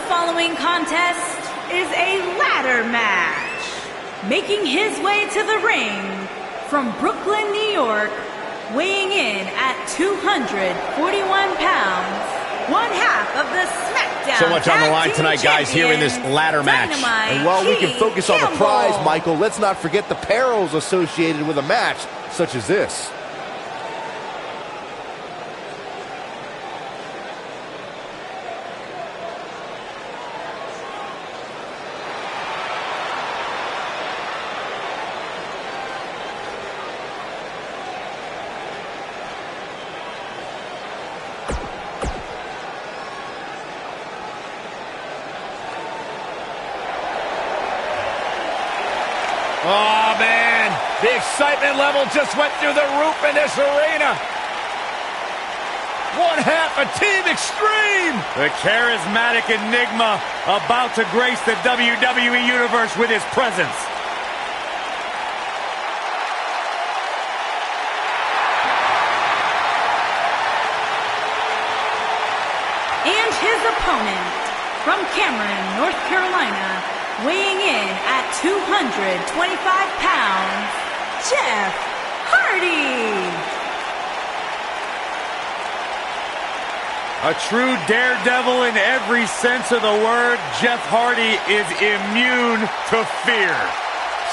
following contest is a ladder match. Making his way to the ring from Brooklyn, New York, weighing in at 241 pounds, one half of the SmackDown So much on the line tonight, guys, here in this ladder match. And while we can focus on the prize, Michael, let's not forget the perils associated with a match such as this. Oh, man, the excitement level just went through the roof in this arena. One half of Team Extreme. The charismatic enigma about to grace the WWE Universe with his presence. And his opponent from Cameron, North Carolina, weighing in at 225 pounds, Jeff Hardy. A true daredevil in every sense of the word, Jeff Hardy is immune to fear.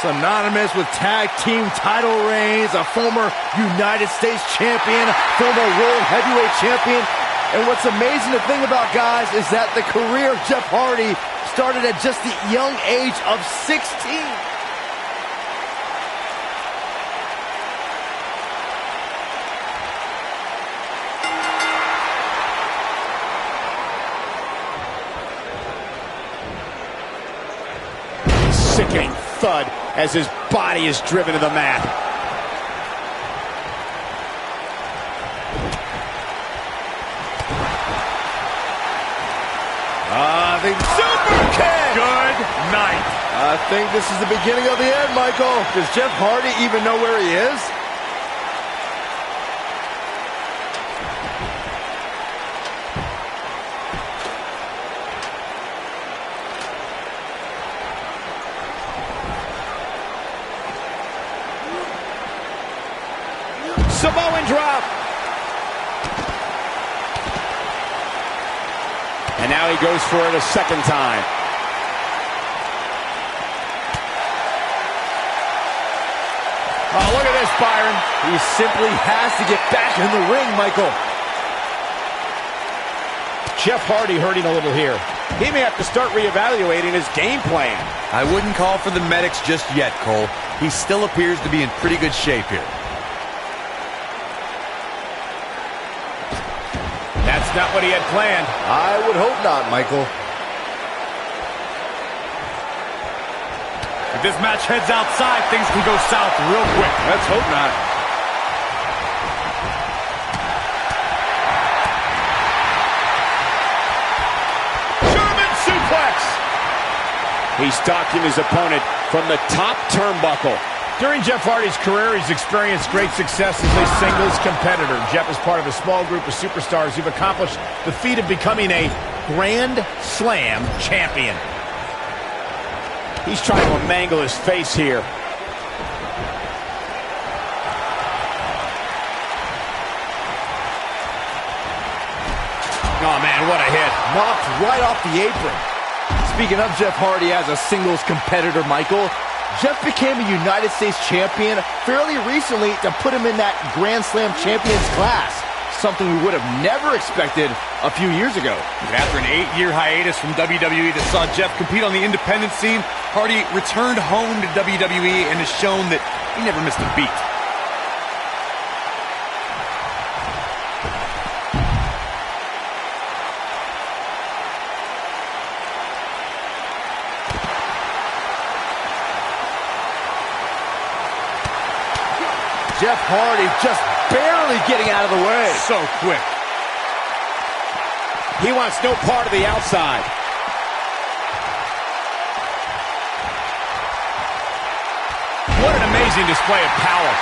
Synonymous with tag team title reigns, a former United States champion, former World Heavyweight champion. And what's amazing to think about, guys, is that the career of Jeff Hardy started at just the young age of 16. Sickening thud as his body is driven to the mat. The super kick! Good night. I think this is the beginning of the end, Michael. Does Jeff Hardy even know where he is? Samoan drop. And now he goes for it a second time. Oh, look at this, Byron. He simply has to get back in the ring, Michael. Jeff Hardy hurting a little here. He may have to start reevaluating his game plan. I wouldn't call for the medics just yet, Cole. He still appears to be in pretty good shape here. That's not what he had planned. I would hope not, Michael. If this match heads outside, things can go south real quick. Let's hope not. German suplex. He's stalking his opponent from the top turnbuckle. During Jeff Hardy's career, he's experienced great success as a singles competitor. Jeff is part of a small group of superstars who've accomplished the feat of becoming a Grand Slam champion. He's trying to mangle his face here. Oh, man, what a hit. Knocked right off the apron. Speaking of Jeff Hardy as a singles competitor, Michael, Jeff became a United States champion fairly recently to put him in that Grand Slam champions class, something we would have never expected a few years ago. And after an 8-year hiatus from WWE that saw Jeff compete on the independent scene, Hardy returned home to WWE and has shown that he never missed a beat. Jeff Hardy just barely getting out of the way. So quick. He wants no part of the outside. What an amazing display of power.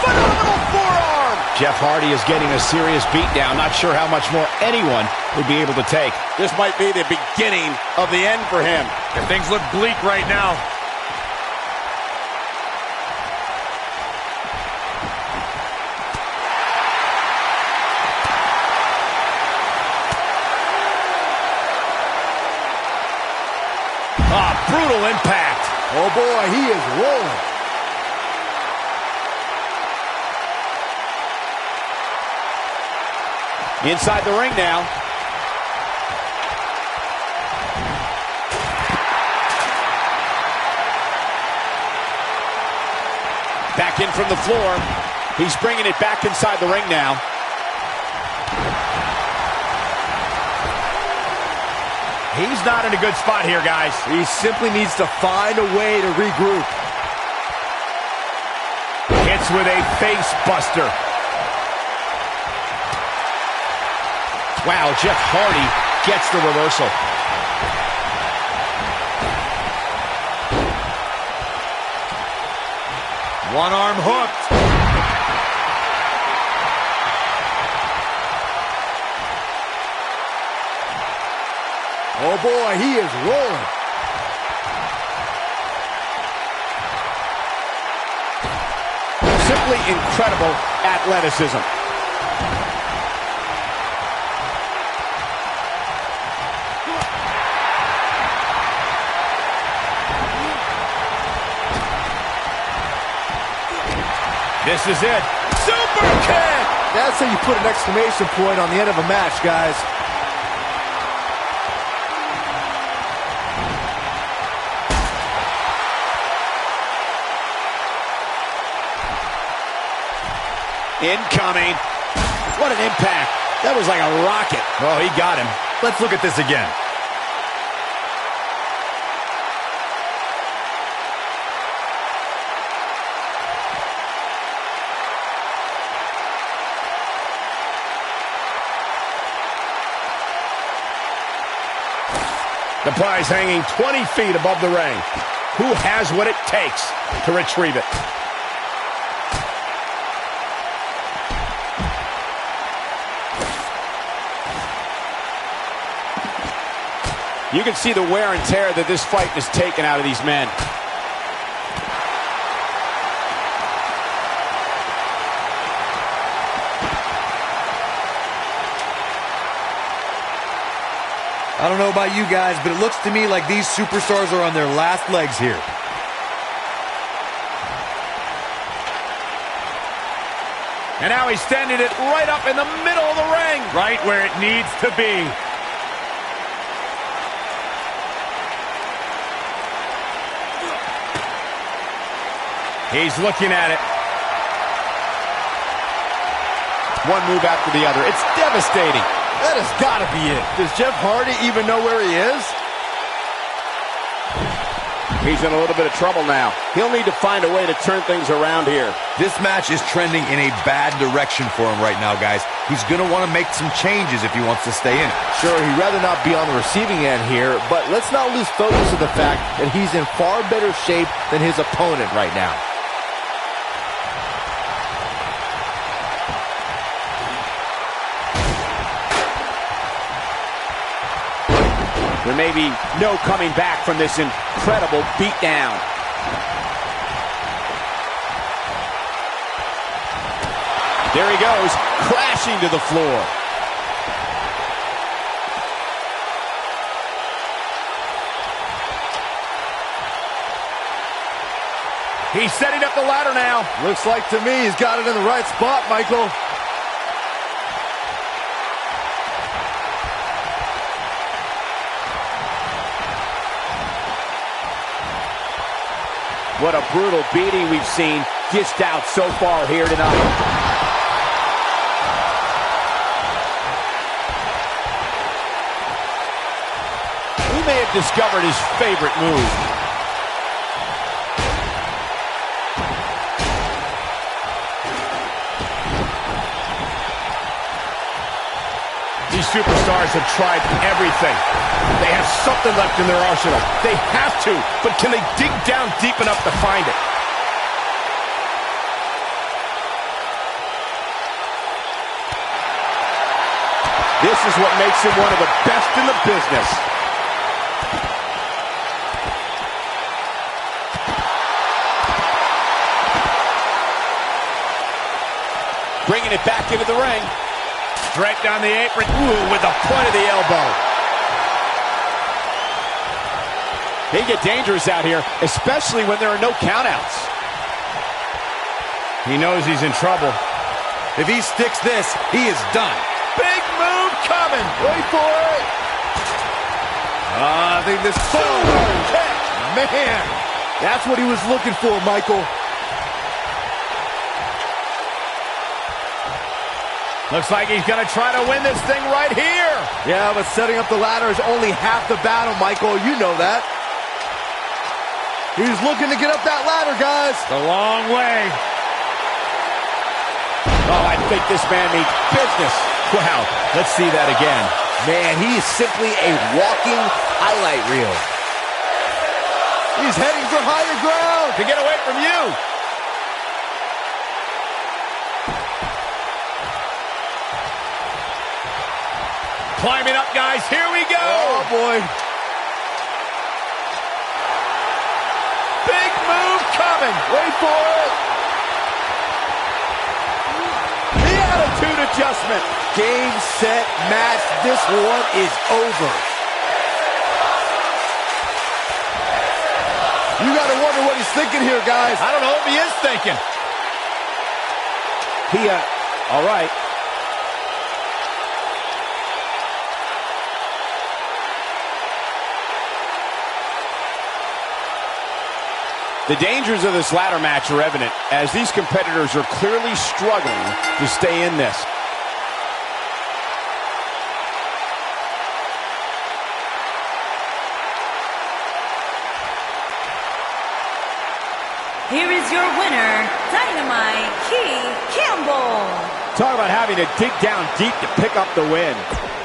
Phenomenal forearm. Jeff Hardy is getting a serious beatdown. Not sure how much more anyone would be able to take. This might be the beginning of the end for him. And things look bleak right now. Brutal impact. Oh boy, he is rolling. Inside the ring now. Back in from the floor. He's bringing it back inside the ring now. He's not in a good spot here, guys. He simply needs to find a way to regroup. Hits with a face buster. Wow, Jeff Hardy gets the reversal. One arm hooked. Oh boy, he is rolling. Simply incredible athleticism. This is it. Super kick! That's how you put an exclamation point on the end of a match, guys. Incoming. What an impact. That was like a rocket. Oh, he got him. Let's look at this again. The prize hanging 20 feet above the ring. Who has what it takes to retrieve it? You can see the wear and tear that this fight has taken out of these men. I don't know about you guys, but it looks to me like these superstars are on their last legs here. And now he's standing it right up in the middle of the ring. Right where it needs to be. He's looking at it. One move after the other. It's devastating. That has got to be it. Does Jeff Hardy even know where he is? He's in a little bit of trouble now. He'll need to find a way to turn things around here. This match is trending in a bad direction for him right now, guys. He's going to want to make some changes if he wants to stay in it. Sure, he'd rather not be on the receiving end here, but let's not lose focus of the fact that he's in far better shape than his opponent right now. There may be no coming back from this incredible beatdown. There he goes, crashing to the floor. He's setting up the ladder now. Looks like to me he's got it in the right spot, Michael. What a brutal beating we've seen dished out so far here tonight. He may have discovered his favorite move. These superstars have tried everything. They have something left in their arsenal. They have to, but can they dig down deep enough to find it? This is what makes him one of the best in the business. Bringing it back into the ring. Straight down the apron. Ooh, with the point of the elbow. They get dangerous out here, especially when there are no countouts. He knows he's in trouble. If he sticks this, he is done. Big move coming. Wait for it. I think this kick. Man, that's what he was looking for, Michael. Looks like he's going to try to win this thing right here. Yeah, but setting up the ladder is only half the battle, Michael. You know that. He's looking to get up that ladder, guys. It's a long way. Oh, I think this man means business. Wow, let's see that again. Man, he is simply a walking highlight reel. He's heading for higher ground. To get away from you. Climbing up, guys. Here we go. Oh, boy. Big move coming. Wait for it. The attitude adjustment. Game, set, match. This one is over. You got to wonder what he's thinking here, guys. I don't know if he is thinking. All right. The dangers of this ladder match are evident, as these competitors are clearly struggling to stay in this. Here is your winner, Dynamite-Key Campbell. Talk about having to dig down deep to pick up the win.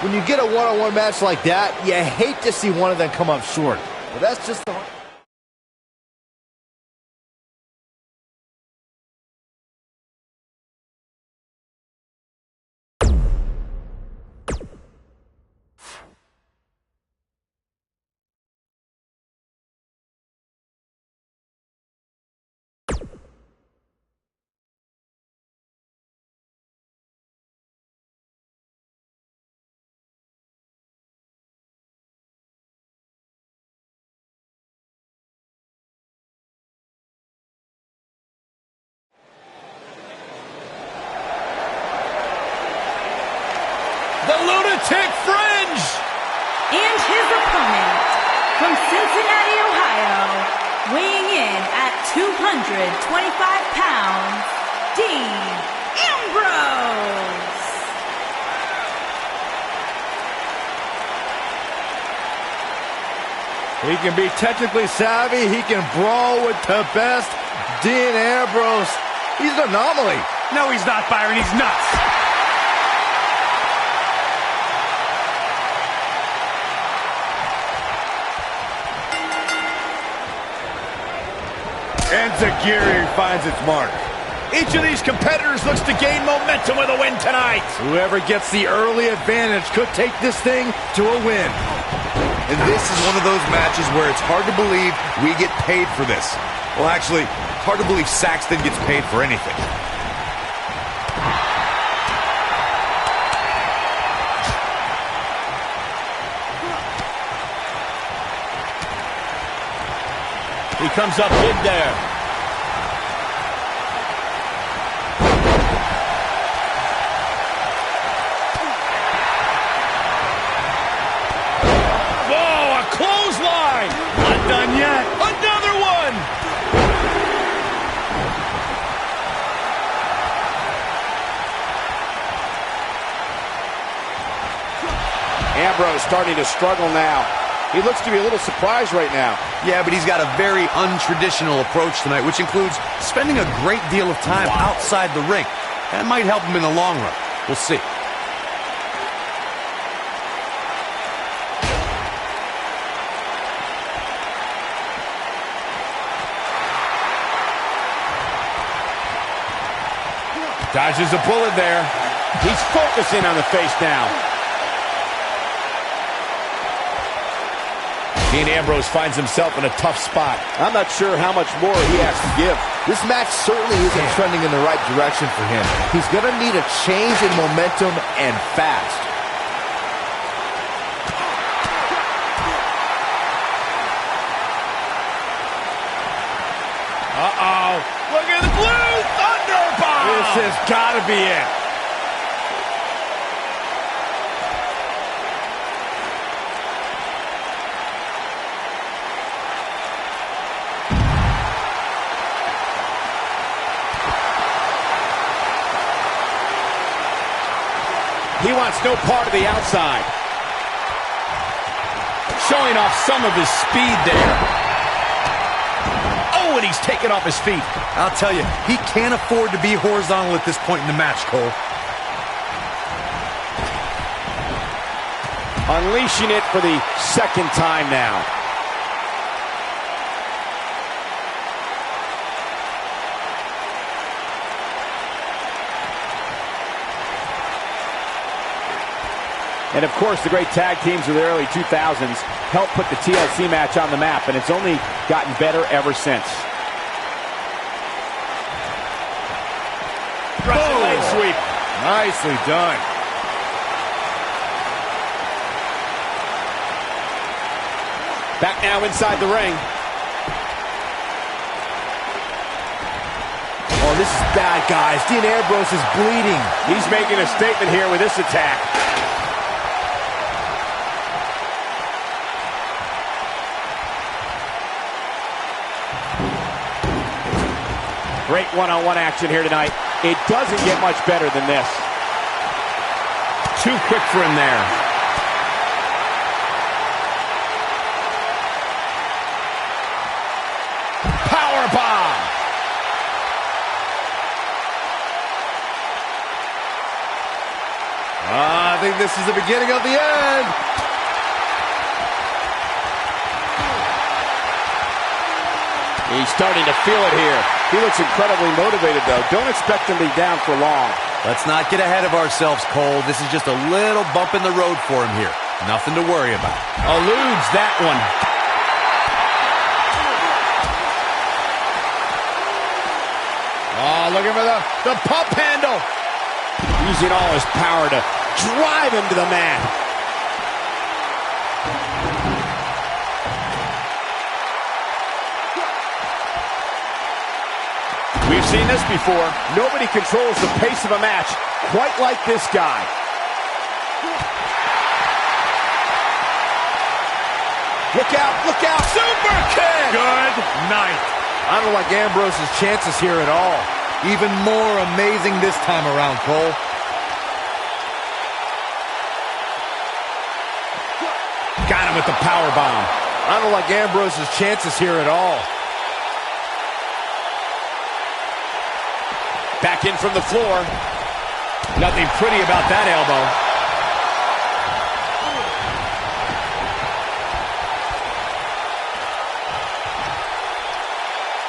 When you get a one-on-one match like that, you hate to see one of them come up short. But that's just the... The Lunatic Fringe! And his opponent, from Cincinnati, Ohio, weighing in at 225 pounds, Dean Ambrose. He can be technically savvy. He can brawl with the best. Dean Ambrose, he's an anomaly. No, he's not, Byron. He's nuts. And Zagiri finds its mark. Each of these competitors looks to gain momentum with a win tonight. Whoever gets the early advantage could take this thing to a win. And this is one of those matches where it's hard to believe we get paid for this. Well, actually, it's hard to believe Saxton gets paid for anything. He comes up big there. Whoa, a clothesline! Not done yet. Another one! Ambrose starting to struggle now. He looks to be a little surprised right now. Yeah, but he's got a very untraditional approach tonight, which includes spending a great deal of time outside the ring. That might help him in the long run. We'll see. Dodges a bullet there. He's focusing on the face now. Dean Ambrose finds himself in a tough spot. I'm not sure how much more he has to give. This match certainly isn't trending in the right direction for him. He's going to need a change in momentum and fast. Uh-oh. Look at the blue thunderbomb. This has got to be it. He wants no part of the outside. Showing off some of his speed there. Oh, and he's taken off his feet. I'll tell you, he can't afford to be horizontal at this point in the match, Cole. Unleashing it for the second time now. And, of course, the great tag teams of the early 2000s helped put the TLC match on the map, and it's only gotten better ever since. Russian leg sweep. Nicely done. Back now inside the ring. Oh, this is bad, guys. Dean Ambrose is bleeding. He's making a statement here with this attack. Great one-on-one action here tonight. It doesn't get much better than this. Too quick for him there. Powerbomb. I think this is the beginning of the end. He's starting to feel it here. He looks incredibly motivated, though. Don't expect him to be down for long. Let's not get ahead of ourselves, Cole. This is just a little bump in the road for him here. Nothing to worry about. Eludes that one. Oh, looking for the pump handle. Using all his power to drive him to the mat. We've seen this before. Nobody controls the pace of a match quite like this guy. Look out, look out. Super kick. Good night. I don't like Ambrose's chances here at all. Even more amazing this time around, Cole. Got him with the power bomb. I don't like Ambrose's chances here at all. Back in from the floor. Nothing pretty about that elbow.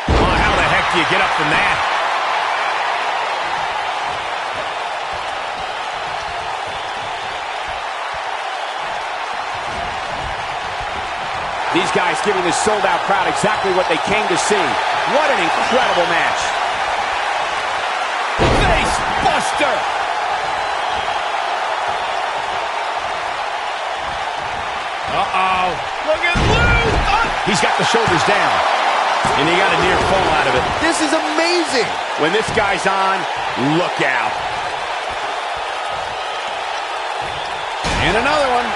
Oh, how the heck do you get up from that? These guys giving this sold-out crowd exactly what they came to see. What an incredible match. Buster! Uh-oh. Look at Lou! He's got the shoulders down. And he got a near fall out of it. This is amazing. When this guy's on, look out. And another one.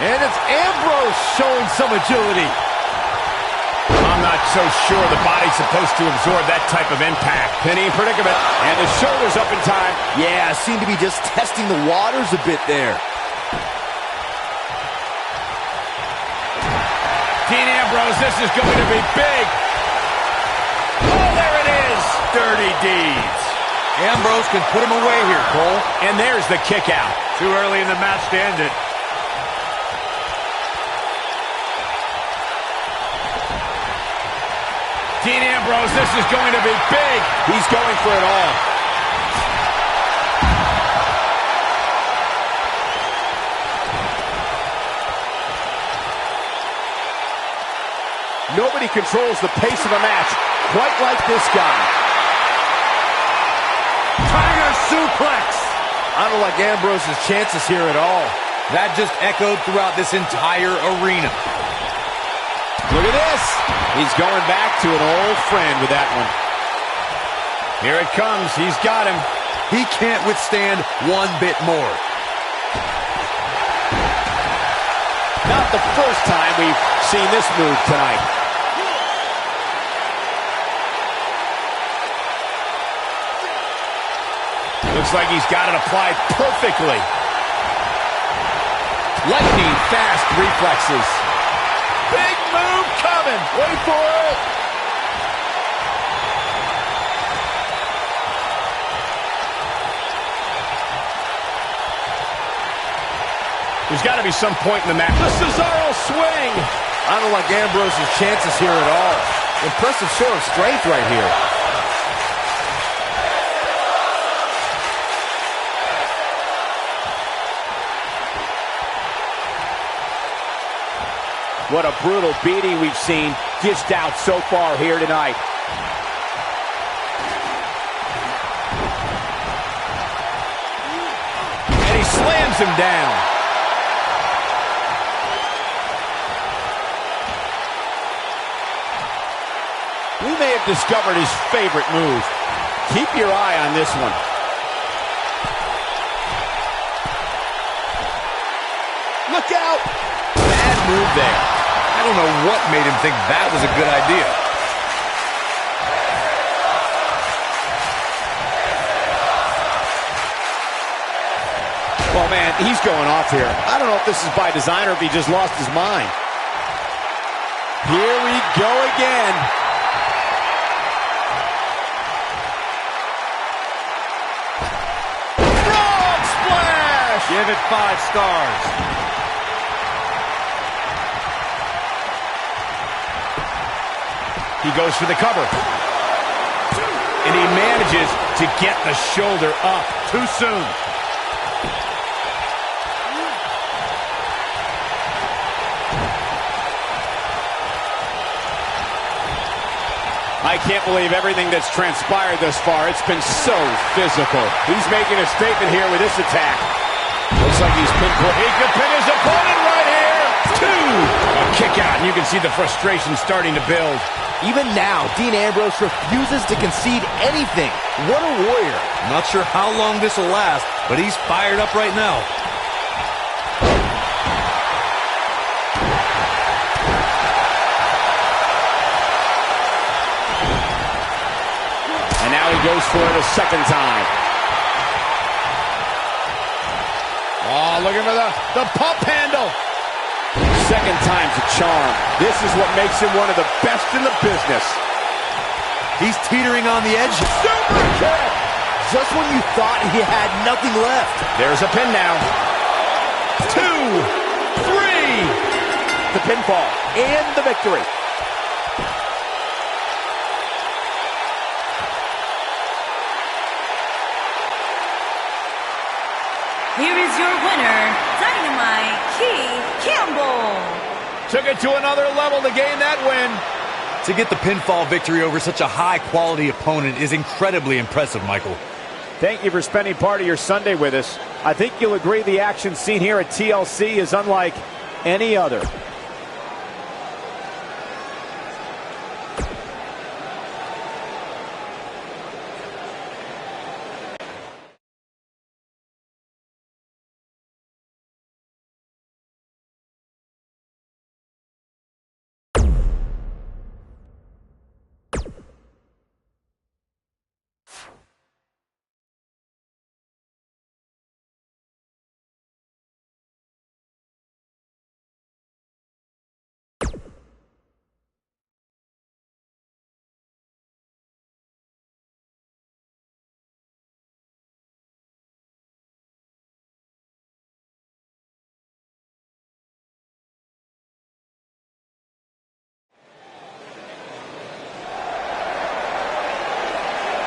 And it's Ambrose showing some agility. I'm not so sure the body's supposed to absorb that type of impact. Penny in predicament. And the shoulders up in time. Yeah, seemed to be just testing the waters a bit there. Dean Ambrose, this is going to be big. Oh, there it is. Dirty deeds. Ambrose can put him away here, Cole. And there's the kick out. Too early in the match to end it. Dean Ambrose, this is going to be big. He's going for it all. Nobody controls the pace of a match quite like this guy. Tiger suplex. I don't like Ambrose's chances here at all. That just echoed throughout this entire arena. Look at this. He's going back to an old friend with that one. Here it comes. He's got him. He can't withstand one bit more. Not the first time we've seen this move tonight. Looks like he's got it applied perfectly. Lightning fast reflexes. Big move coming. Wait for it. There's got to be some point in the match. The Cesaro swing. I don't like Ambrose's chances here at all. Impressive show of strength right here. What a brutal beating we've seen dished out so far here tonight. And he slams him down. We may have discovered his favorite move. Keep your eye on this one. Look out! Bad move there. I don't know what made him think that was a good idea. Well, man, he's going off here. I don't know if this is by design or if he just lost his mind. Here we go again. Frog splash! Give it 5 stars. He goes for the cover. And he manages to get the shoulder up too soon. I can't believe everything that's transpired thus far. It's been so physical. He's making a statement here with this attack. Looks like he's pinpointed. He could pin his opponent right here. 2. A kick out, and you can see the frustration starting to build. Even now, Dean Ambrose refuses to concede anything. What a warrior. Not sure how long this will last, but he's fired up right now. And now he goes for it a second time. Oh, looking for the pump handle. Second time's a charm. This is what makes him one of the best in the business. He's teetering on the edge. Super kick. Just when you thought he had nothing left. There's a pin now. 2, 3. The pinfall and the victory. Here is your winner, Dynamite Campbell. Took it to another level to gain that win. To get the pinfall victory over such a high-quality opponent is incredibly impressive, Michael. Thank you for spending part of your Sunday with us. I think you'll agree the action seen here at TLC is unlike any other.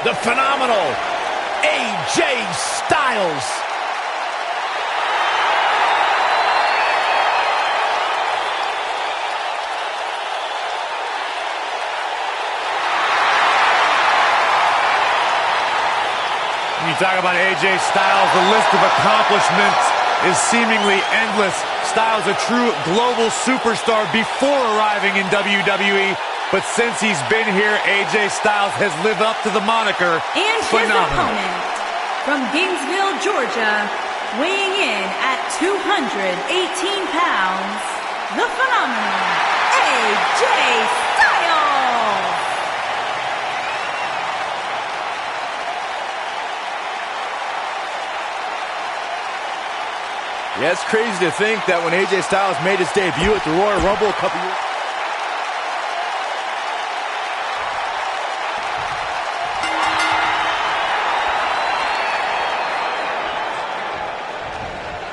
The phenomenal AJ Styles. you talk about AJ Styles, the list of accomplishments is seemingly endless. Styles, a true global superstar before arriving in WWE, but since he's been here, AJ Styles has lived up to the moniker. And his opponent, from Gainesville, Georgia, weighing in at 218 pounds, the phenomenal AJ Styles! Yeah, it's crazy to think that when AJ Styles made his debut at the Royal Rumble a couple years ago,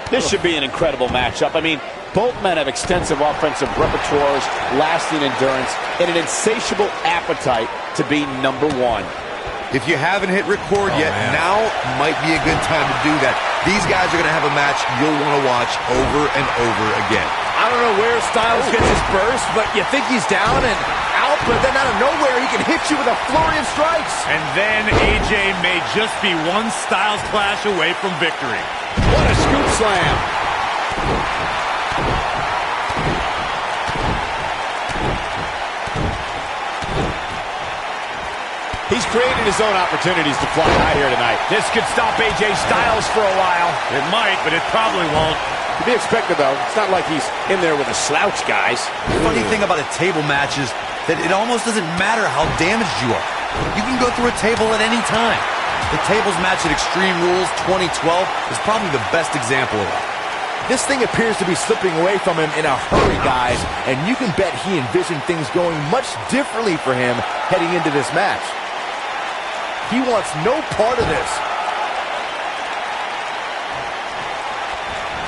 this should be an incredible matchup. I mean, both men have extensive offensive repertoires, lasting endurance, and an insatiable appetite to be number one. If you haven't hit record yet, now might be a good time to do that. These guys are going to have a match you'll want to watch over and over again. I don't know where Styles gets his burst, but you think he's down and out, but then out of nowhere he can hit you with a flurry of strikes. And then AJ may just be one Styles clash away from victory. What a scoop slam. He's creating his own opportunities to fly high here tonight. This could stop AJ Styles for a while. It might, but it probably won't. To be expected, though. It's not like he's in there with a slouch, guys. The funny thing about a table match is that it almost doesn't matter how damaged you are. You can go through a table at any time. The tables match at Extreme Rules 2012 is probably the best example of that. This thing appears to be slipping away from him in a hurry, guys, and you can bet he envisioned things going much differently for him heading into this match. He wants no part of this.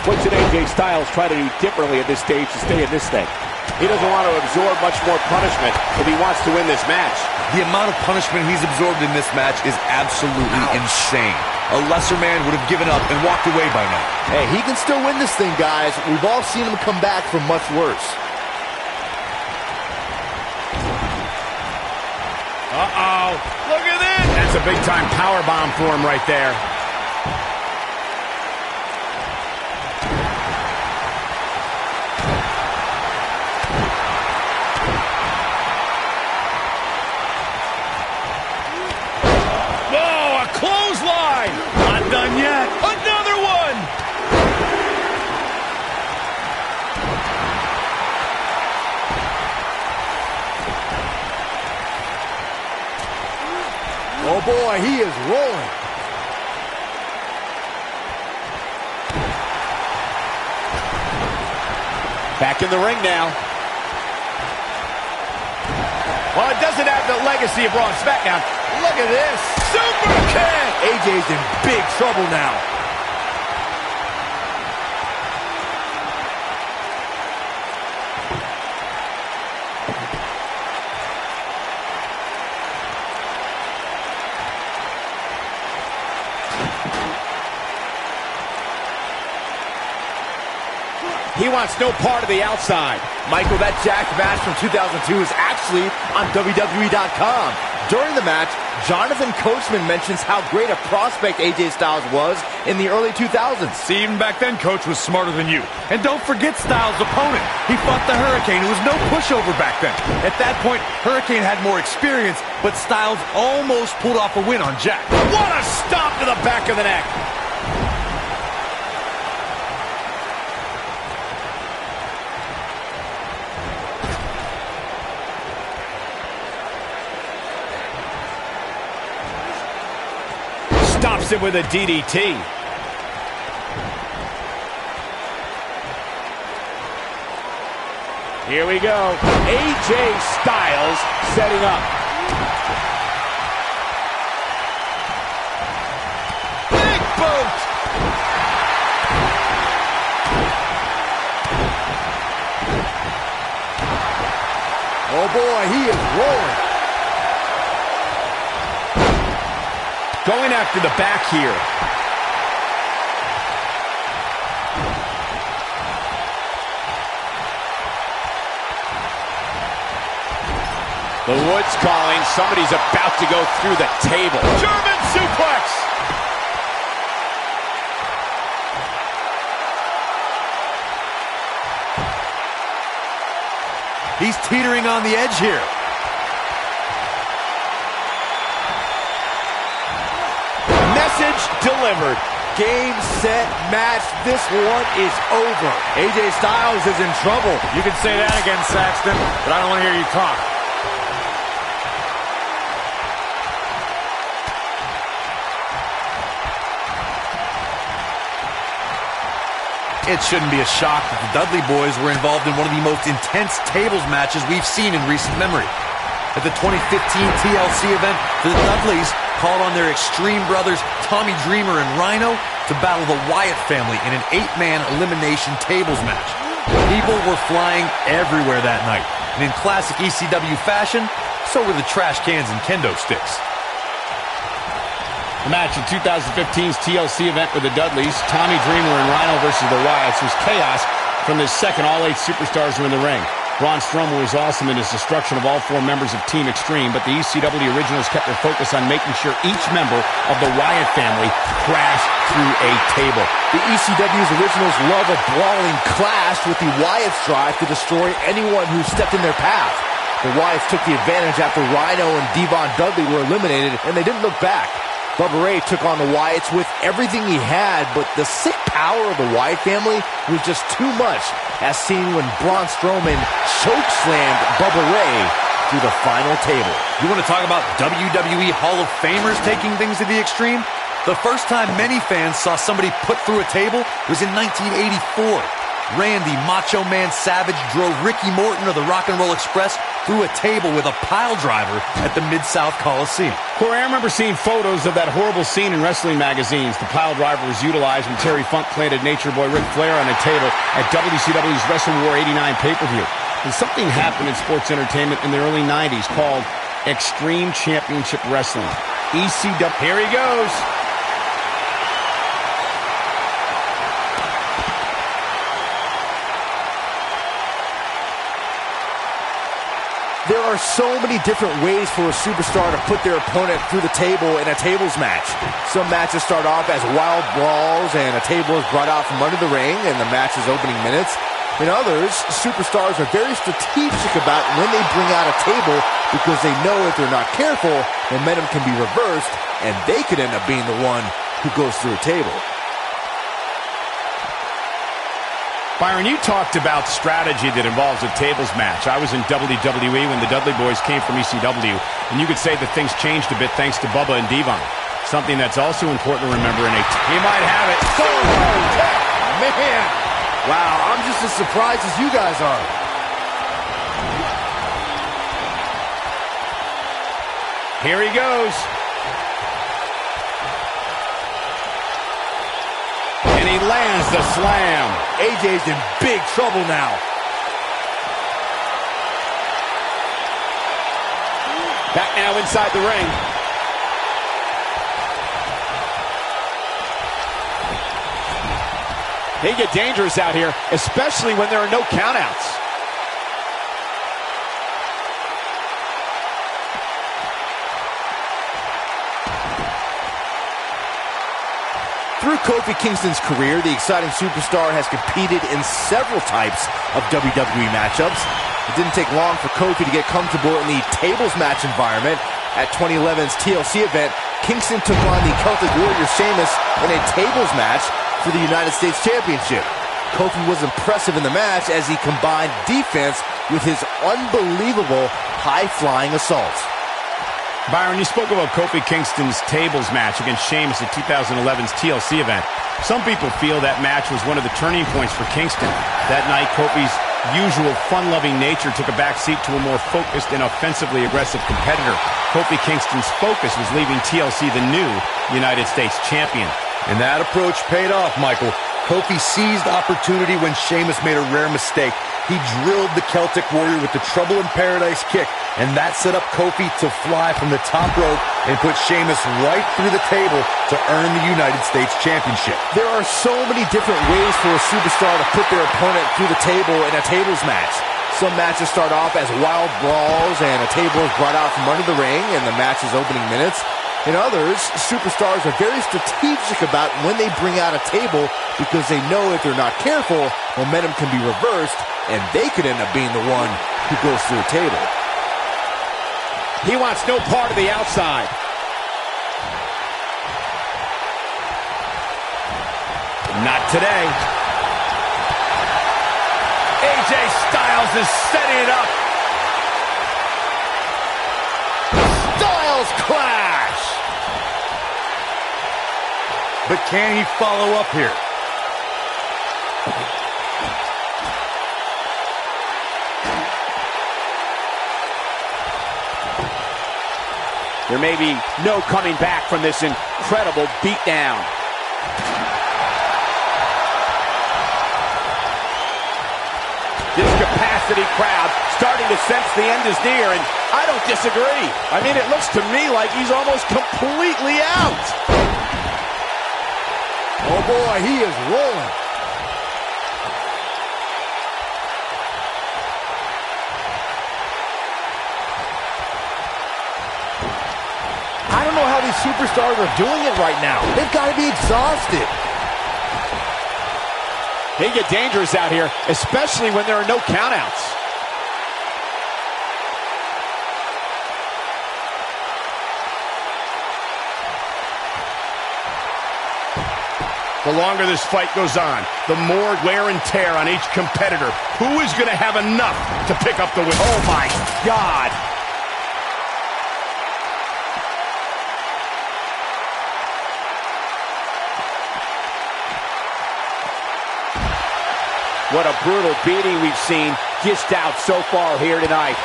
What should AJ Styles try to do differently at this stage to stay in this thing? He doesn't want to absorb much more punishment if he wants to win this match. The amount of punishment he's absorbed in this match is absolutely insane. A lesser man would have given up and walked away by now. Hey, he can still win this thing, guys. We've all seen him come back from much worse. Uh-oh. Look at this. That's a big-time power bomb for him right there. Oh, a clothesline. Not done yet. Another one. Oh boy, he is rolling. Back in the ring now. Well, it doesn't have the legacy of Raw and SmackDown. Look at this. Super kick. AJ's in big trouble now. He wants no part of the outside. Michael, that jacked match from 2002 is actually on WWE.com. During the match, Jonathan Coachman mentions how great a prospect AJ Styles was in the early 2000s. See, even back then, Coach was smarter than you. And don't forget Styles' opponent. He fought the Hurricane, who was no pushover back then. At that point, Hurricane had more experience, but Styles almost pulled off a win on Jack. What a stomp to the back of the neck. Stops him with a DDT. Here we go. AJ Styles setting up. Big boot. Oh boy, he is rolling. Going after the back here. The Woods calling. Somebody's about to go through the table. German suplex. He's teetering on the edge here. Message delivered. Game, set, match. This one is over. AJ Styles is in trouble. You can say that again, Saxton, but I don't want to hear you talk. It shouldn't be a shock that the Dudley boys were involved in one of the most intense tables matches we've seen in recent memory. At the 2015 TLC event, the Dudleys called on their Extreme brothers Tommy Dreamer and Rhino to battle the Wyatt family in an 8-man elimination tables match. People were flying everywhere that night, and in classic ECW fashion, so were the trash cans and kendo sticks. The match in 2015's TLC event with the Dudleys, Tommy Dreamer and Rhino versus the Wyatts, was chaos from the second all 8 superstars were in the ring. Braun Strowman was awesome in his destruction of all 4 members of Team Extreme, but the ECW originals kept their focus on making sure each member of the Wyatt family crashed through a table. The ECW's originals love a brawling clash, with the Wyatts drive to destroy anyone who stepped in their path. The Wyatts took the advantage after Rhino and Devon Dudley were eliminated, and they didn't look back. Bubba Ray took on the Wyatts with everything he had, but the sick power of the Wyatt family was just too much, as seen when Braun Strowman chokeslammed Bubba Ray through the final table. You want to talk about WWE Hall of Famers taking things to the extreme? The first time many fans saw somebody put through a table was in 1984. Randy Macho Man Savage drove Ricky Morton of the Rock and Roll Express through a table with a pile driver at the Mid-South Coliseum. Corey, I remember seeing photos of that horrible scene in wrestling magazines. The pile driver was utilized when Terry Funk planted Nature Boy Ric Flair on a table at WCW's Wrestle War 89 pay-per-view. And something happened in sports entertainment in the early 90s called Extreme Championship Wrestling. ECW. Here he goes. There are so many different ways for a superstar to put their opponent through the table in a tables match. Some matches start off as wild brawls and a table is brought out from under the ring in the match's opening minutes. In others, superstars are very strategic about when they bring out a table, because they know if they're not careful, momentum can be reversed and they could end up being the one who goes through a table. Byron, you talked about strategy that involves a tables match. I was in WWE when the Dudley boys came from ECW, and you could say that things changed a bit thanks to Bubba and Devon. Something that's also important to remember in a... He might have it. Oh, man. Wow, I'm just as surprised as you guys are. Here he goes. And he lands the slam. AJ's in big trouble now. Back now inside the ring. They get dangerous out here, especially when there are no countouts. Through Kofi Kingston's career, the exciting superstar has competed in several types of WWE matchups. It didn't take long for Kofi to get comfortable in the tables match environment. At 2011's TLC event, Kingston took on the Celtic Warrior Sheamus in a tables match for the United States Championship. Kofi was impressive in the match as he combined defense with his unbelievable high-flying assaults. Byron, you spoke about Kofi Kingston's tables match against Sheamus at 2011's TLC event. Some people feel that match was one of the turning points for Kingston. That night, Kofi's usual fun-loving nature took a backseat to a more focused and offensively aggressive competitor. Kofi Kingston's focus was leaving TLC the new United States champion. And that approach paid off, Michael. Kofi seized opportunity when Sheamus made a rare mistake. He drilled the Celtic Warrior with the Trouble in Paradise kick, and that set up Kofi to fly from the top rope and put Sheamus right through the table to earn the United States Championship. There are so many different ways for a superstar to put their opponent through the table in a tables match. Some matches start off as wild brawls and a table is brought out from under the ring in the match's opening minutes. In others, superstars are very strategic about when they bring out a table, because they know if they're not careful, momentum can be reversed and they could end up being the one who who goes through a table. He wants no part of the outside. Not today. AJ Styles is setting it up. Styles clash. But can he follow up here? There may be no coming back from this incredible beatdown. This capacity crowd starting to sense the end is near, and I don't disagree. I mean, it looks to me like he's almost completely out. Oh boy, he is rolling. I don't know how these superstars are doing it right now. They've got to be exhausted. They get dangerous out here, especially when there are no countouts. The longer this fight goes on, the more wear and tear on each competitor. Who is going to have enough to pick up the win? Oh, my God. What a brutal beating we've seen dished out so far here tonight.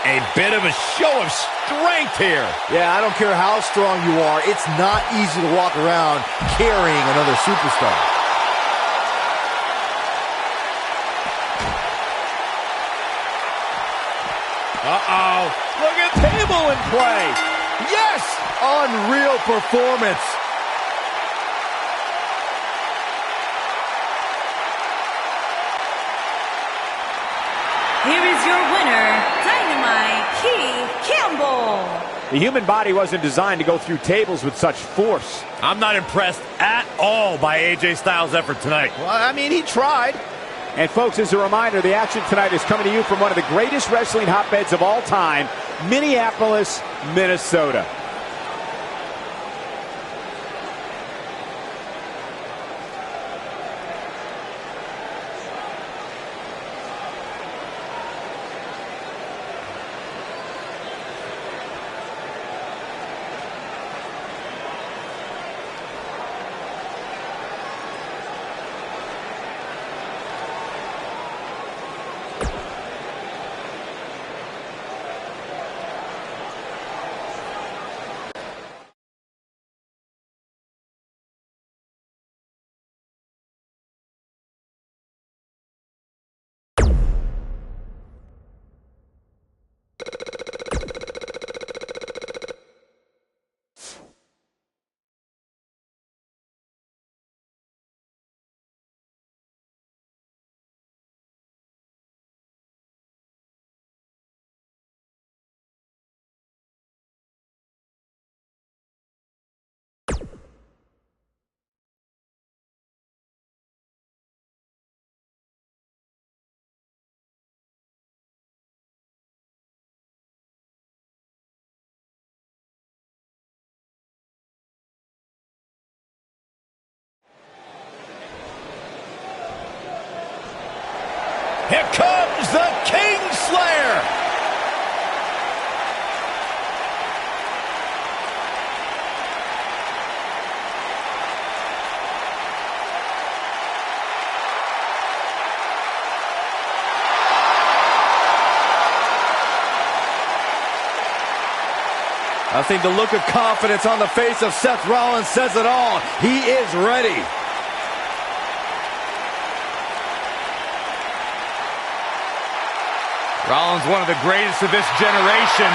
A bit of a show of strength here. Yeah, I don't care how strong you are. It's not easy to walk around carrying another superstar. Uh-oh. Look at table in play. Yes! Unreal performance. Here is your winner, Drago-Key Campbell. The human body wasn't designed to go through tables with such force. I'm not impressed at all by AJ Styles' effort tonight. Well, I mean, he tried. And folks, as a reminder, the action tonight is coming to you from one of the greatest wrestling hotbeds of all time, Minneapolis, Minnesota. Here comes the Kingslayer. I think the look of confidence on the face of Seth Rollins says it all. He is ready. Rollins, one of the greatest of this generation.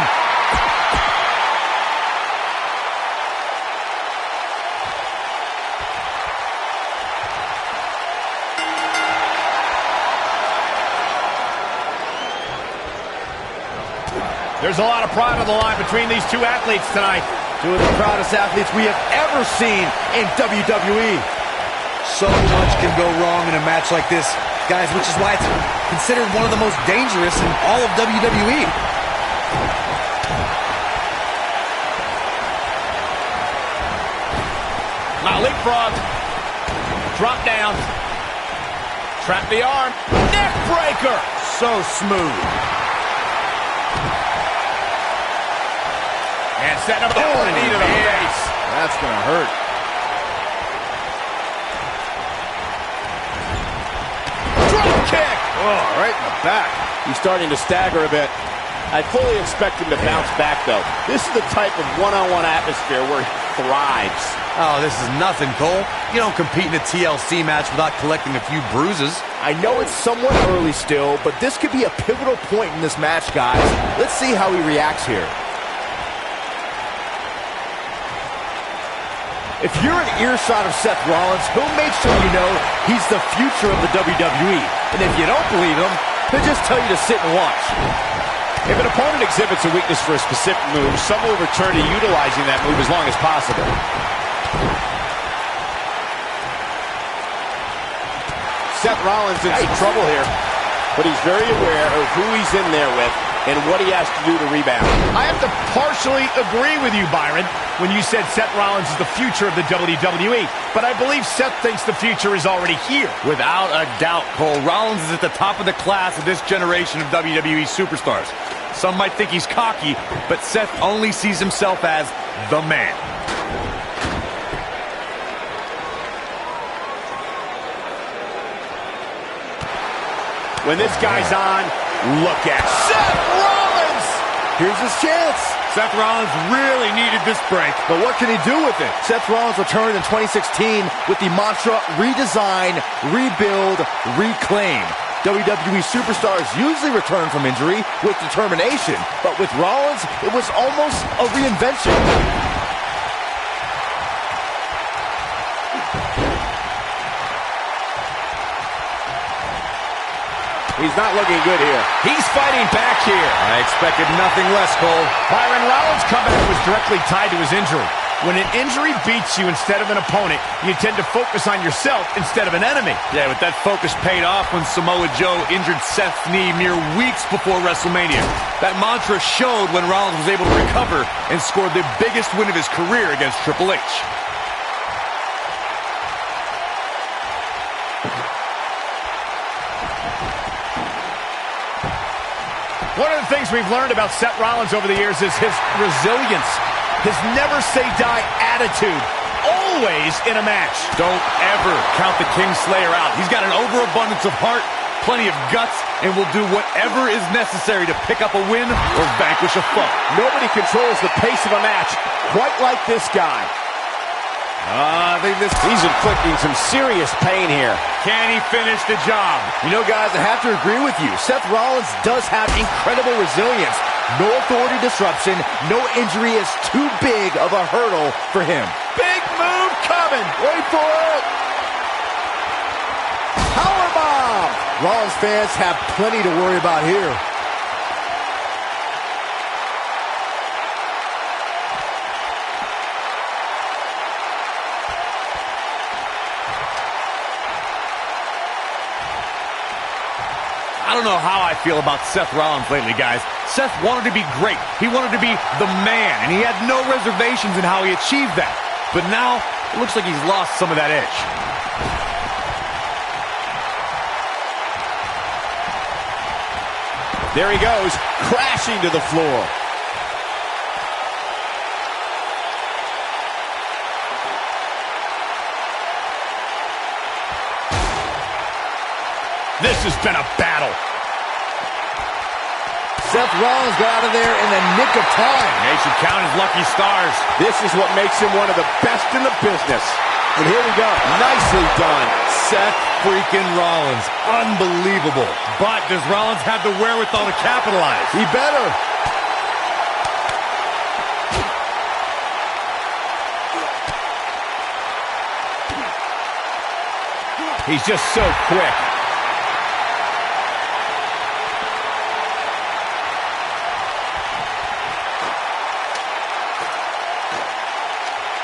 There's a lot of pride on the line between these two athletes tonight. Two of the proudest athletes we have ever seen in WWE. So much can go wrong in a match like this, guys, which is why it's considered one of the most dangerous in all of WWE. Now leapfrog. Drop down. Trap the arm. Neck breaker. So smooth. And setting up a knee to the face. That's going to hurt. Drop kick. Oh, right in the back. He's starting to stagger a bit. I fully expect him to bounce back, though. This is the type of one-on-one atmosphere where he thrives. Oh, this is nothing, Cole. You don't compete in a TLC match without collecting a few bruises. I know it's somewhat early still, but this could be a pivotal point in this match, guys. Let's see how he reacts here. If you're an earshot of Seth Rollins, he'll make sure you know he's the future of the WWE. And if you don't believe him, he'll just tell you to sit and watch. If an opponent exhibits a weakness for a specific move, some will return to utilizing that move as long as possible. Seth Rollins in some trouble here, but he's very aware of who he's in there with and what he has to do to rebound. I have to partially agree with you, Byron, when you said Seth Rollins is the future of the WWE. But I believe Seth thinks the future is already here. Without a doubt, Cole, Rollins is at the top of the class of this generation of WWE superstars. Some might think he's cocky, but Seth only sees himself as the man. When this guy's on, look at Seth Rollins! Here's his chance. Seth Rollins really needed this break. But what can he do with it? Seth Rollins returned in 2016 with the mantra, redesign, rebuild, reclaim. WWE superstars usually return from injury with determination, but with Rollins, it was almost a reinvention. He's not looking good here. He's fighting back here. I expected nothing less, Cole. Byron, Rollins' comeback was directly tied to his injury. When an injury beats you instead of an opponent, you tend to focus on yourself instead of an enemy. Yeah, but that focus paid off when Samoa Joe injured Seth's knee mere weeks before WrestleMania. That mantra showed when Rollins was able to recover and scored the biggest win of his career against Triple H. One of the things we've learned about Seth Rollins over the years is his resilience, his never-say-die attitude, always in a match. Don't ever count the Kingslayer out. He's got an overabundance of heart, plenty of guts, and will do whatever is necessary to pick up a win or vanquish a foe. Nobody controls the pace of a match quite like this guy. He's inflicting some serious pain here. Can he finish the job? You know, guys, I have to agree with you. Seth Rollins does have incredible resilience. No authority disruption. No injury is too big of a hurdle for him. Big move coming. Wait for it. Powerbomb. Rollins fans have plenty to worry about here. I don't know how I feel about Seth Rollins lately, guys. Seth wanted to be great. He wanted to be the man, and he had no reservations in how he achieved that. But now, it looks like he's lost some of that edge. There he goes, crashing to the floor. This has been a battle. Seth Rollins got out of there in the nick of time. They should count his lucky stars. This is what makes him one of the best in the business. And here we go. Nicely done. Seth freaking Rollins. Unbelievable. But does Rollins have the wherewithal to capitalize? He better. He's just so quick.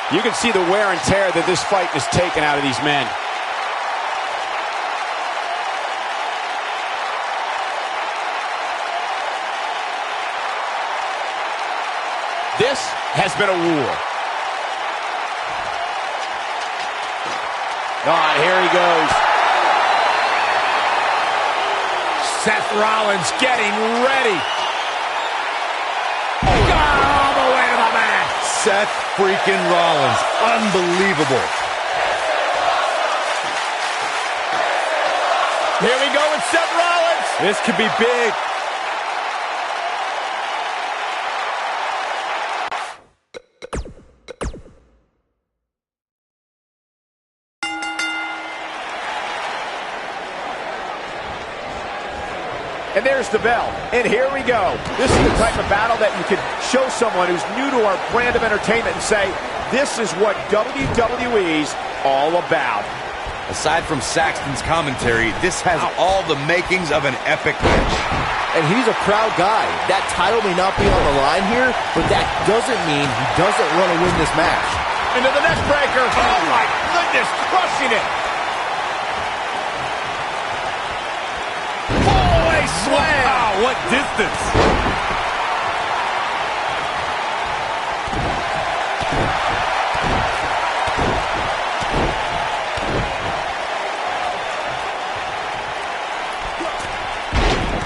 You can see the wear and tear that this fight has taken out of these men. This has been a war. Oh, here he goes. Seth Rollins getting ready. All the way to the mat. Seth freaking Rollins. Unbelievable. Here we go with Seth Rollins. This could be big. And there's the bell. And here we go. This is the type of battle that you could show someone who's new to our brand of entertainment and say, this is what WWE's all about. Aside from Saxton's commentary, this has all the makings of an epic match. And he's a proud guy. That title may not be on the line here, but that doesn't mean he doesn't want to win this match. Into the neck breaker. Oh my goodness, crushing it. Slam. Wow, what distance.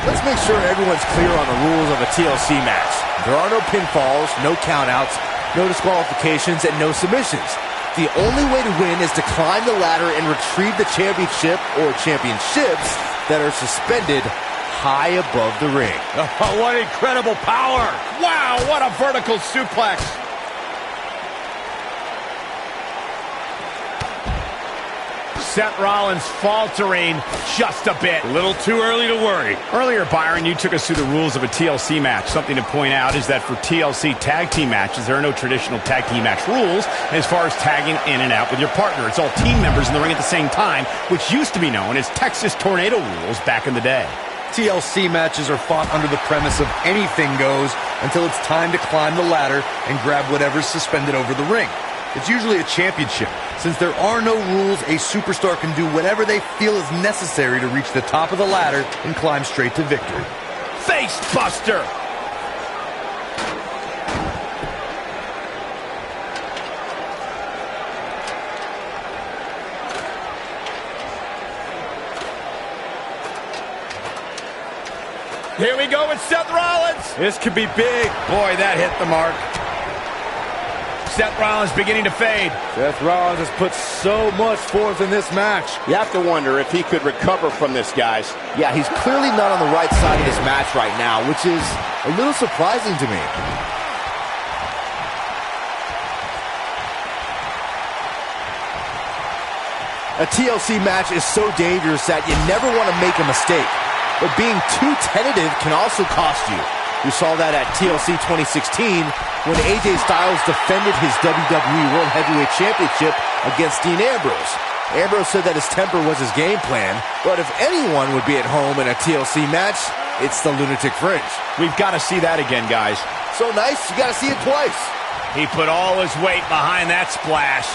Let's make sure everyone's clear on the rules of a TLC match. There are no pinfalls, no countouts, no disqualifications, and no submissions. The only way to win is to climb the ladder and retrieve the championship or championships that are suspended high above the ring. Oh, what incredible power. Wow, what a vertical suplex. Seth Rollins faltering just a bit. A little too early to worry. Earlier, Byron, you took us through the rules of a TLC match. Something to point out is that for TLC tag team matches, there are no traditional tag team match rules as far as tagging in and out with your partner. It's all team members in the ring at the same time, which used to be known as Texas Tornado rules back in the day. TLC matches are fought under the premise of anything goes until it's time to climb the ladder and grab whatever's suspended over the ring. It's usually a championship. Since there are no rules, a superstar can do whatever they feel is necessary to reach the top of the ladder and climb straight to victory. Face buster. Here we go with Seth Rollins. This could be big. Boy, that hit the mark. Seth Rollins beginning to fade. Seth Rollins has put so much forth in this match. You have to wonder if he could recover from this, guys. Yeah, he's clearly not on the right side of this match right now, which is a little surprising to me. A TLC match is so dangerous that you never want to make a mistake. But being too tentative can also cost you. We saw that at TLC 2016 when AJ Styles defended his WWE World Heavyweight Championship against Dean Ambrose. Ambrose said that his temper was his game plan, but if anyone would be at home in a TLC match, it's the Lunatic Fringe. We've got to see that again, guys. So nice, you got to see it twice. He put all his weight behind that splash.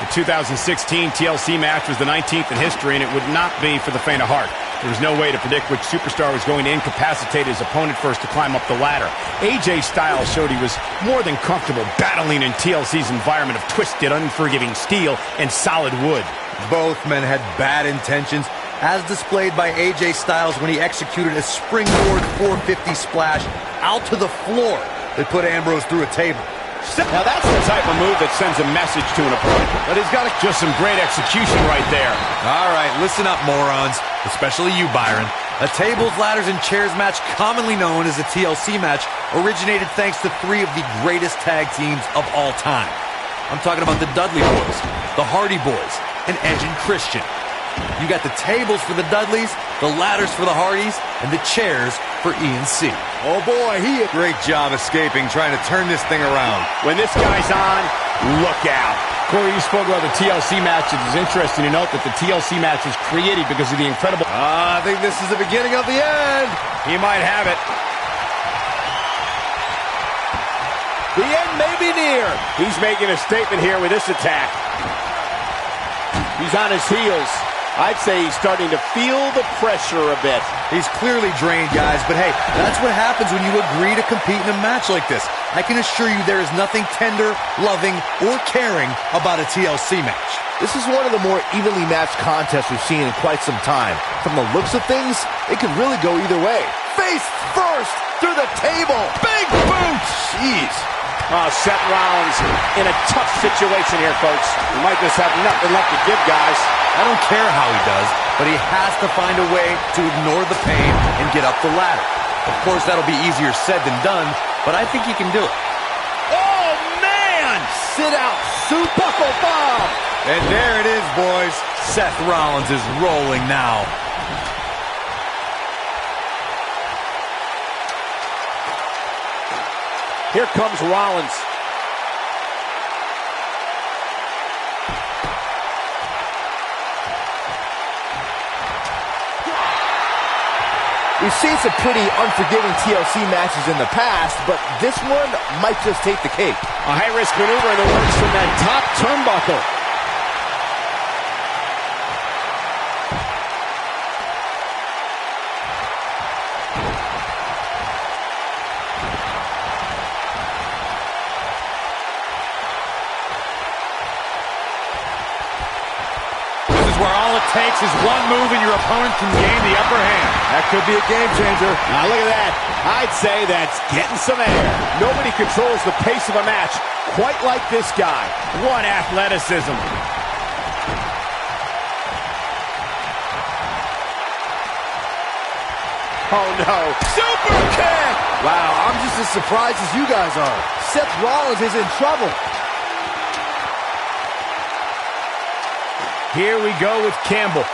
The 2016 TLC match was the 19th in history, and it would not be for the faint of heart. There was no way to predict which superstar was going to incapacitate his opponent first to climb up the ladder. AJ Styles showed he was more than comfortable battling in TLC's environment of twisted, unforgiving steel and solid wood. Both men had bad intentions, as displayed by AJ Styles when he executed a springboard 450 splash out to the floor that put Ambrose through a table. Now that's the type of move that sends a message to an opponent. But he's got just some great execution right there. All right, listen up, morons. Especially you, Byron. A tables, ladders, and chairs match, commonly known as a TLC match, originated thanks to three of the greatest tag teams of all time. I'm talking about the Dudley Boys, the Hardy Boys, and Edge and Christian. You got the tables for the Dudleys, the ladders for the Hardys, and the chairs for E&C. Oh boy, Great job escaping, trying to turn this thing around. When this guy's on, look out. Corey, you spoke about the TLC match. It is interesting to note that the TLC match was created because of the incredible... I think this is the beginning of the end. He might have it. The end may be near. He's making a statement here with this attack. He's on his heels. I'd say he's starting to feel the pressure a bit. He's clearly drained, guys, but hey, that's what happens when you agree to compete in a match like this. I can assure you there is nothing tender, loving, or caring about a TLC match. This is one of the more evenly matched contests we've seen in quite some time. From the looks of things, it could really go either way. Face first through the table. Big boot. Jeez. Oh, Seth Rollins in a tough situation here, folks. He might just have nothing left to give, guys. I don't care how he does, but he has to find a way to ignore the pain and get up the ladder. Of course, that'll be easier said than done, but I think he can do it. Oh, man! Sit out. Buckle bomb. And there it is, boys. Seth Rollins is rolling now. Here comes Rollins. We've seen some pretty unforgiving TLC matches in the past, but this one might just take the cake. A high-risk maneuver in the works from that top turnbuckle. Where all it takes is one move and your opponent can gain the upper hand. That could be a game changer. Now look at that. I'd say that's getting some air. Nobody controls the pace of a match quite like this guy. What athleticism. Oh no. Super kick! Wow, I'm just as surprised as you guys are. Seth Rollins is in trouble. Here we go with Campbell.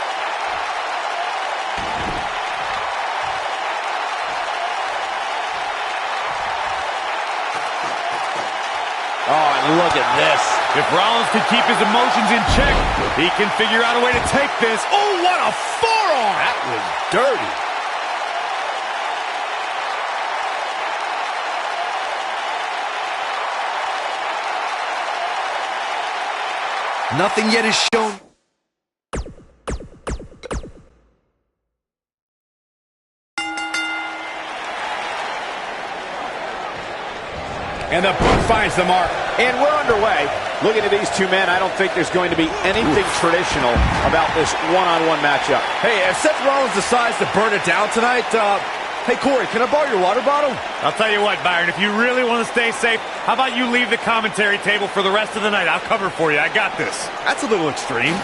Oh, and look at this. If Rollins can keep his emotions in check, he can figure out a way to take this. Oh, what a forearm! That was dirty. Nothing yet is shown. And the boot finds the mark. And we're underway. Looking at these two men, I don't think there's going to be anything traditional about this one-on-one matchup. Hey, if Seth Rollins decides to burn it down tonight, hey, Corey, can I borrow your water bottle? I'll tell you what, Byron, if you really want to stay safe, how about you leave the commentary table for the rest of the night? I'll cover for you. I got this. That's a little extreme.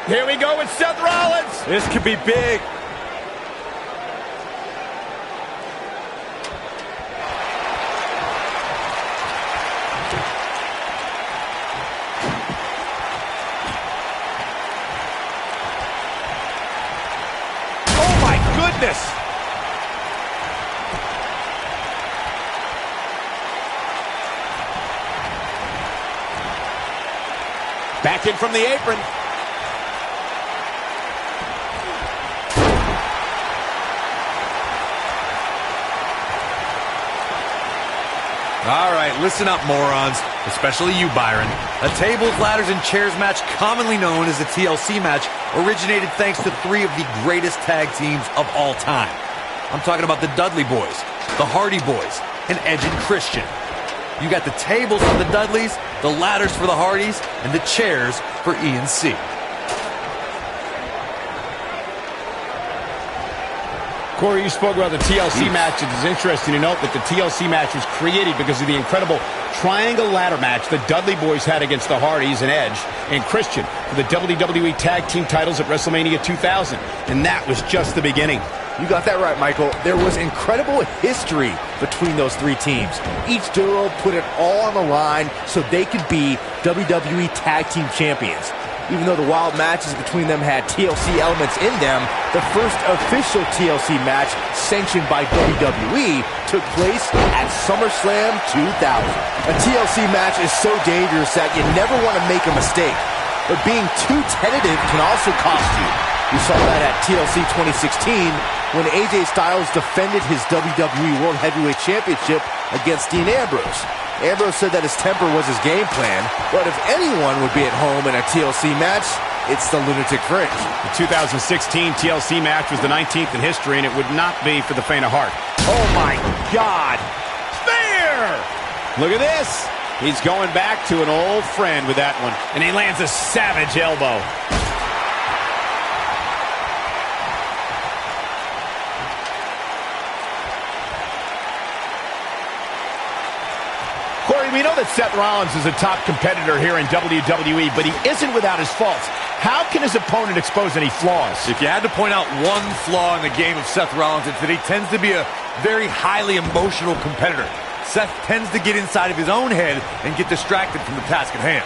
Here we go with Seth Rollins. This could be big. Oh my goodness. Back in from the apron. All right, listen up, morons. Especially you, Byron. A tables, ladders, and chairs match, commonly known as the TLC match, originated thanks to three of the greatest tag teams of all time. I'm talking about the Dudley Boys, the Hardy Boys, and Edge and Christian. You got the tables for the Dudleys, the ladders for the Hardys, and the chairs for E&C. Corey, you spoke about the TLC match. It is interesting to note that the TLC match was created because of the incredible triangle ladder match the Dudley Boys had against the Hardys and Edge and Christian for the WWE Tag Team titles at WrestleMania 2000. And that was just the beginning. You got that right, Michael. There was incredible history between those three teams. Each duo put it all on the line so they could be WWE Tag Team Champions. Even though the wild matches between them had TLC elements in them, the first official TLC match sanctioned by WWE took place at SummerSlam 2000. A TLC match is so dangerous that you never want to make a mistake. But being too tentative can also cost you. We saw that at TLC 2016 when AJ Styles defended his WWE World Heavyweight Championship against Dean Ambrose. Ambrose said that his temper was his game plan, but if anyone would be at home in a TLC match, it's the Lunatic Fringe. The 2016 TLC match was the 19th in history, and it would not be for the faint of heart. Oh, my God. Spear! Look at this. He's going back to an old friend with that one, and he lands a savage elbow. Corey, we know that Seth Rollins is a top competitor here in WWE, but he isn't without his faults. How can his opponent expose any flaws? If you had to point out one flaw in the game of Seth Rollins, it's that he tends to be a very highly emotional competitor. Seth tends to get inside of his own head and get distracted from the task at hand.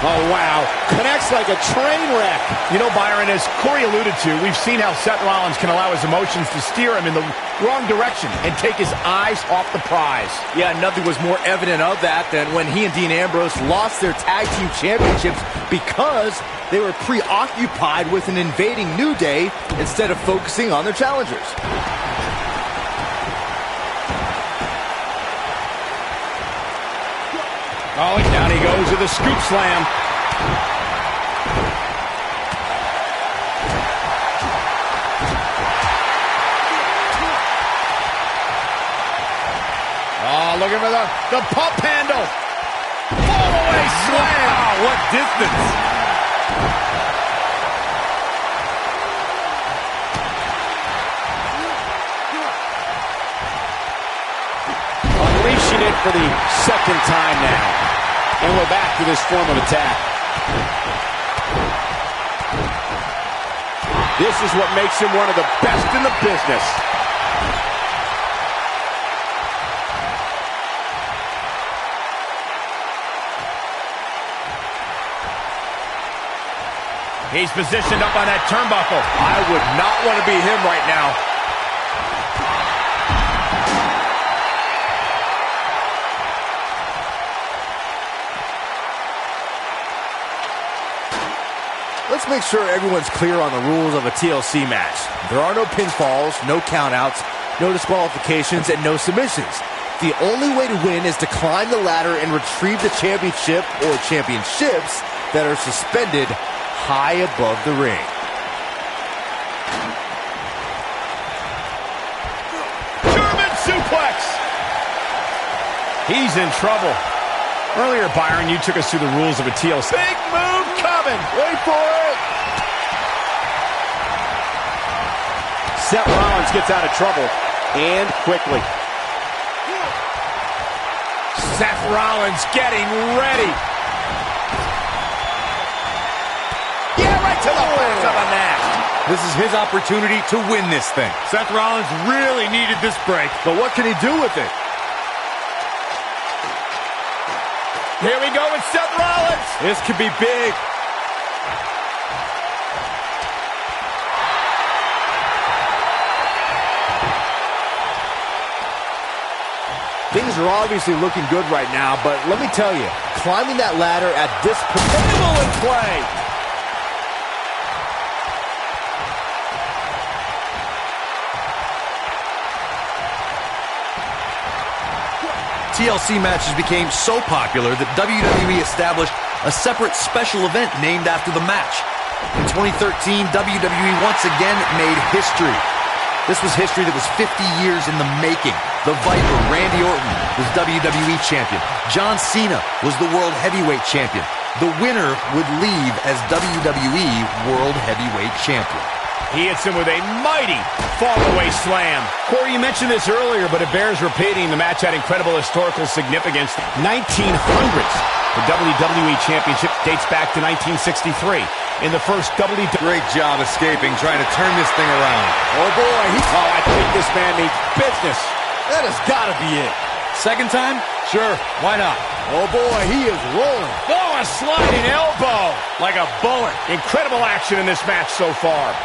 Oh, wow. Connects like a train wreck. You know, Byron, as Corey alluded to, we've seen how Seth Rollins can allow his emotions to steer him in the wrong direction and take his eyes off the prize. Yeah, nothing was more evident of that than when he and Dean Ambrose lost their tag team championships because they were preoccupied with an invading New Day instead of focusing on their challengers. Oh, and down he goes with a scoop slam. Oh, looking for the pump handle. Fall away slam. Wow, what distance. Unleashing it for the second time now. And we're back to this form of attack. This is what makes him one of the best in the business. He's positioned up on that turnbuckle. I would not want to be him right now. Let's make sure everyone's clear on the rules of a TLC match. There are no pinfalls, no countouts, no disqualifications, and no submissions. The only way to win is to climb the ladder and retrieve the championship or championships that are suspended high above the ring. German suplex! He's in trouble. Earlier, Byron, you took us through the rules of a TLC. Big move coming! Wait for it! Seth Rollins gets out of trouble, and quickly. Seth Rollins getting ready. Yeah, right to the back of the neck. This is his opportunity to win this thing. Seth Rollins really needed this break. But what can he do with it? Here we go with Seth Rollins. This could be big. Things are obviously looking good right now, but let me tell you, climbing that ladder at this potential in play. TLC matches became so popular that WWE established a separate special event named after the match. In 2013, WWE once again made history. This was history that was 50 years in the making. The Viper, Randy Orton, was WWE Champion. John Cena was the World Heavyweight Champion. The winner would leave as WWE World Heavyweight Champion. He hits him with a mighty fall-away slam. Corey, you mentioned this earlier, but it bears repeating. The match had incredible historical significance. 1900s. The WWE Championship dates back to 1963. In the first WWE... Great job escaping, trying to turn this thing around. Oh, boy. I think this man needs business. That has got to be it. Second time? Sure, why not? Oh, boy, he is rolling. Oh, a sliding elbow. Like a bullet. Incredible action in this match so far.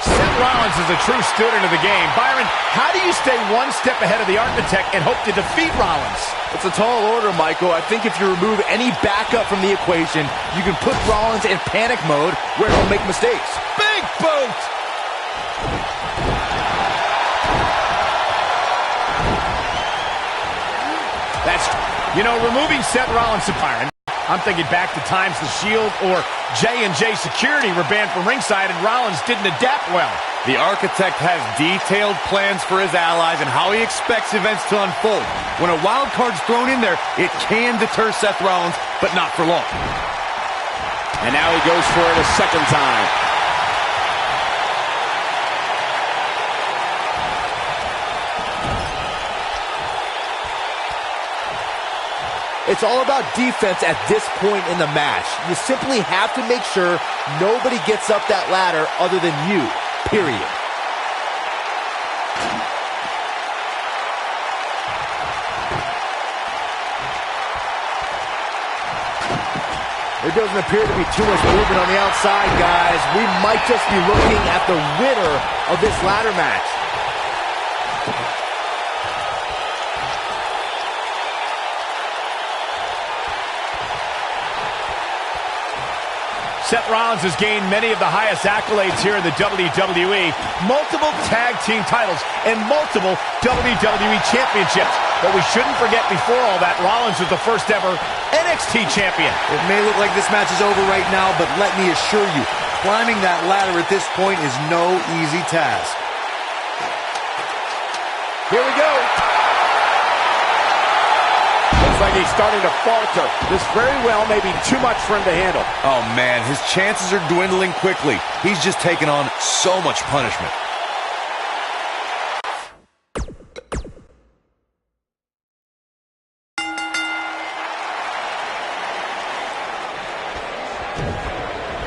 Seth Rollins is a true student of the game. Byron, how do you stay one step ahead of the architect and hope to defeat Rollins? It's a tall order, Michael. I think if you remove any backup from the equation, you can put Rollins in panic mode where he'll make mistakes. Big boot! That's, removing Seth Rollins to Byron. I'm thinking back to times the Shield or J&J Security were banned from ringside and Rollins didn't adapt well. The architect has detailed plans for his allies and how he expects events to unfold. When a wild card's thrown in there, it can deter Seth Rollins, but not for long. And now he goes for it a second time. It's all about defense at this point in the match. You simply have to make sure nobody gets up that ladder other than you, period. There doesn't appear to be too much movement on the outside, guys. We might just be looking at the winner of this ladder match. Seth Rollins has gained many of the highest accolades here in the WWE, multiple tag team titles, and multiple WWE championships. But we shouldn't forget before all that, Rollins was the first ever NXT champion. It may look like this match is over right now, but let me assure you, climbing that ladder at this point is no easy task. Here we go. Like he's starting to falter. This very well may be too much for him to handle. Oh man, his chances are dwindling quickly. He's just taken on so much punishment.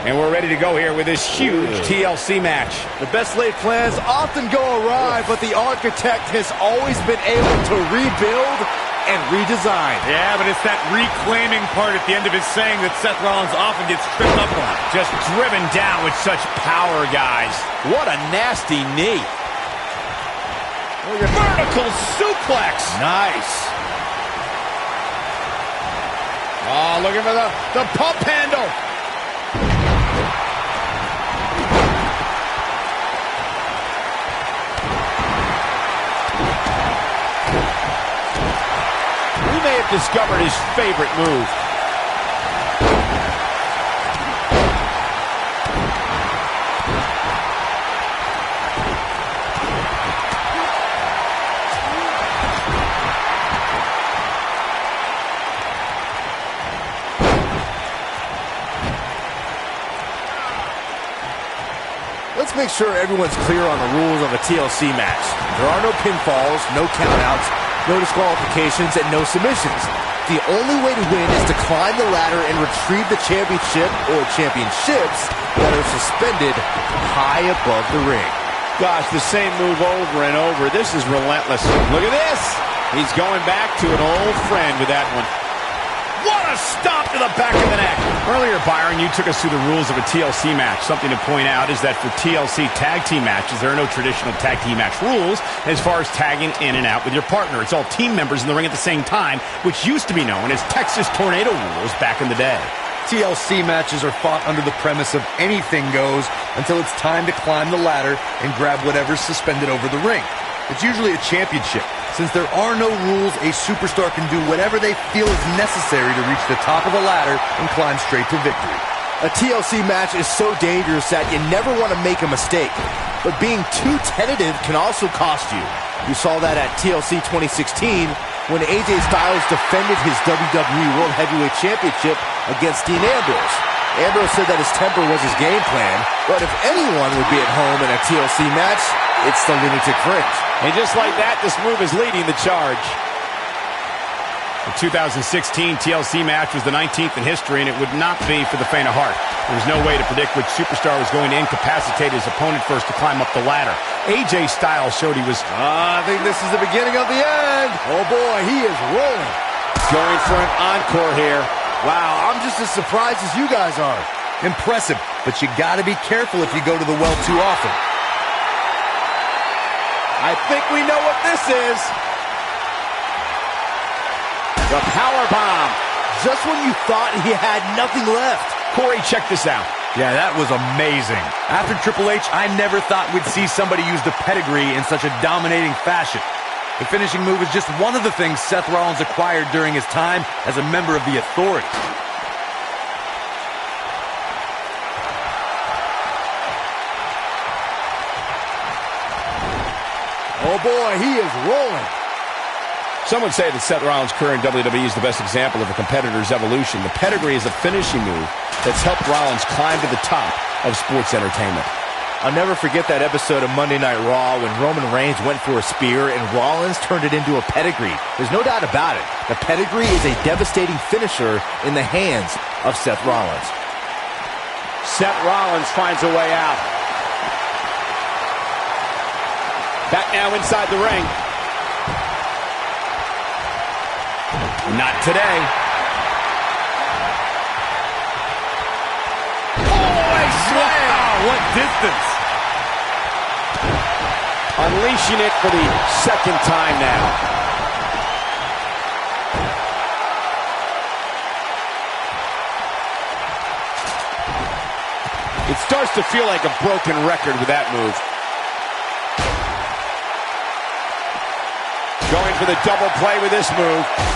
And we're ready to go here with this huge TLC match. The best laid plans often go awry, but the architect has always been able to rebuild and redesign. Yeah, but it's that reclaiming part at the end of his saying that Seth Rollins often gets tripped up on. Just driven down with such power, guys. What a nasty knee. Vertical suplex. Nice. Oh, looking for the pump handle. May have discovered his favorite move. Let's make sure everyone's clear on the rules of a TLC match. There are no pinfalls, no countouts, no disqualifications, and no submissions. The only way to win is to climb the ladder and retrieve the championship or championships that are suspended high above the ring. Gosh, the same move over and over. This is relentless. Look at this. He's going back to an old friend with that one. What a stomp to the back of the neck. Earlier, Byron, you took us through the rules of a TLC match. Something to point out is that for TLC tag team matches, there are no traditional tag team match rules as far as tagging in and out with your partner. It's all team members in the ring at the same time, which used to be known as Texas Tornado rules back in the day. TLC matches are fought under the premise of anything goes until it's time to climb the ladder and grab whatever's suspended over the ring. It's usually a championship. Since there are no rules, a superstar can do whatever they feel is necessary to reach the top of the ladder and climb straight to victory. A TLC match is so dangerous that you never want to make a mistake. But being too tentative can also cost you. You saw that at TLC 2016 when AJ Styles defended his WWE World Heavyweight Championship against Dean Ambrose. Ambrose said that his temper was his game plan, but if anyone would be at home in a TLC match, it's the lunatic fringe. And just like that, this move is leading the charge. The 2016 TLC match was the 19th in history, and it would not be for the faint of heart. There was no way to predict which superstar was going to incapacitate his opponent first to climb up the ladder. AJ Styles showed he was... I think this is the beginning of the end. Oh boy, he is rolling. Going for an encore here. Wow, I'm just as surprised as you guys are. Impressive, but you got to be careful if you go to the well too often. I think we know what this is. The power bomb. Just when you thought he had nothing left. Corey, check this out. Yeah, that was amazing. After Triple H, I never thought we'd see somebody use the pedigree in such a dominating fashion. The finishing move is just one of the things Seth Rollins acquired during his time as a member of the Authority. Oh boy, he is rolling. Some would say that Seth Rollins' career in WWE is the best example of a competitor's evolution. The pedigree is a finishing move that's helped Rollins climb to the top of sports entertainment. I'll never forget that episode of Monday Night Raw when Roman Reigns went for a spear and Rollins turned it into a pedigree. There's no doubt about it. The pedigree is a devastating finisher in the hands of Seth Rollins. Seth Rollins finds a way out. Back now inside the ring. Not today. Wow, what distance! Unleashing it for the second time now. It starts to feel like a broken record with that move. Going for the double play with this move.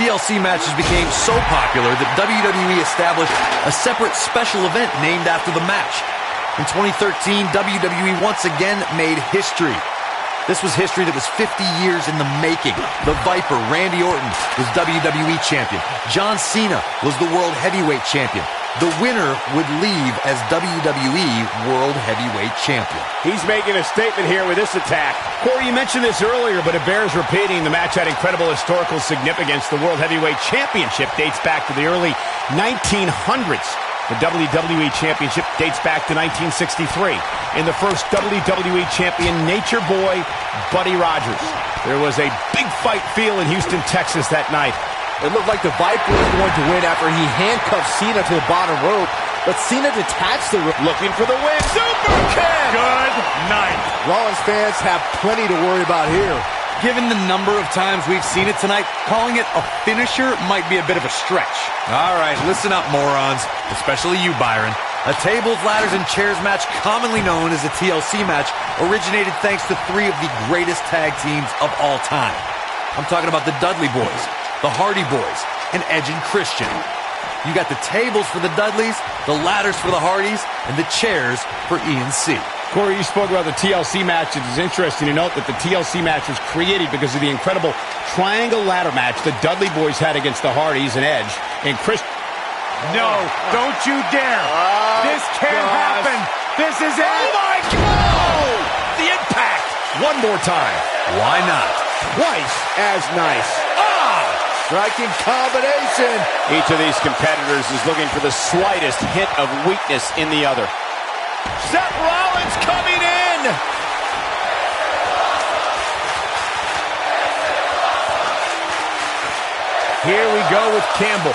TLC matches became so popular that WWE established a separate special event named after the match. In 2013, WWE once again made history. This was history that was 50 years in the making. The Viper, Randy Orton, was WWE Champion. John Cena was the World Heavyweight Champion. The winner would leave as WWE World Heavyweight Champion. He's making a statement here with this attack. Corey, you mentioned this earlier, but it bears repeating. The match had incredible historical significance. The World Heavyweight Championship dates back to the early 1900s. The WWE Championship dates back to 1963. In the first WWE Champion, Nature Boy, Buddy Rogers. There was a big fight feel in Houston, Texas that night. It looked like the Viper was going to win after he handcuffed Cena to the bottom rope, but Cena detached the rope. Looking for the win. Super kick! Good night. Rollins fans have plenty to worry about here. Given the number of times we've seen it tonight, calling it a finisher might be a bit of a stretch. All right, listen up, morons. Especially you, Byron. A tables, ladders, and chairs match, commonly known as a TLC match, originated thanks to three of the greatest tag teams of all time. I'm talking about the Dudley Boys, the Hardy Boys, and Edge and Christian. You got the tables for the Dudleys, the ladders for the Hardys, and the chairs for E&C. Corey, you spoke about the TLC match. It is interesting to note that the TLC match was created because of the incredible triangle ladder match the Dudley Boys had against the Hardys and Edge. And No, don't you dare. This can't happen. This is it. Oh, my God! The impact. One more time. Why not? Twice as nice. Striking combination. Each of these competitors is looking for the slightest hint of weakness in the other. Seth Rollins coming in. Here we go with Campbell.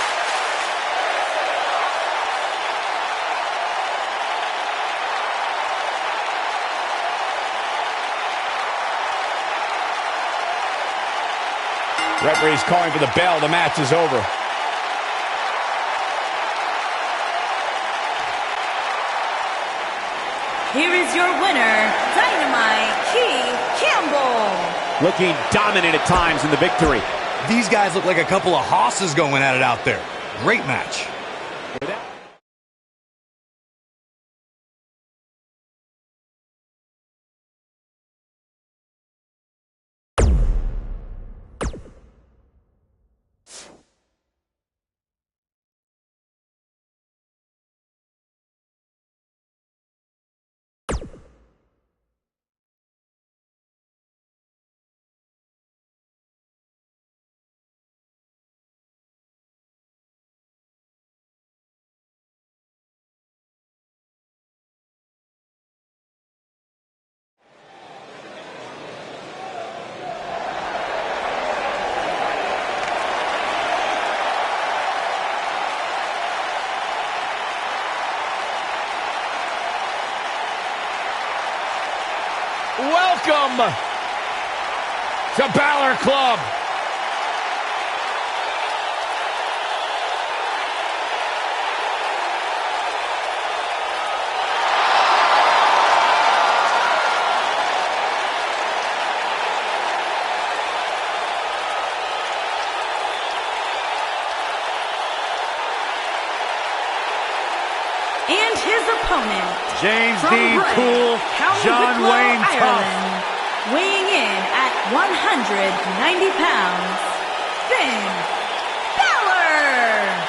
Referee's calling for the bell. The match is over. Here is your winner, Drago-Key Campbell. Looking dominant at times in the victory. These guys look like a couple of hosses going at it out there. Great match. Welcome to Balor Club. And his opponent, James from Dean Bray, Cool, County John Wicklow, Wayne Tough. Ireland, weighing in at 190 pounds, Finn Balor.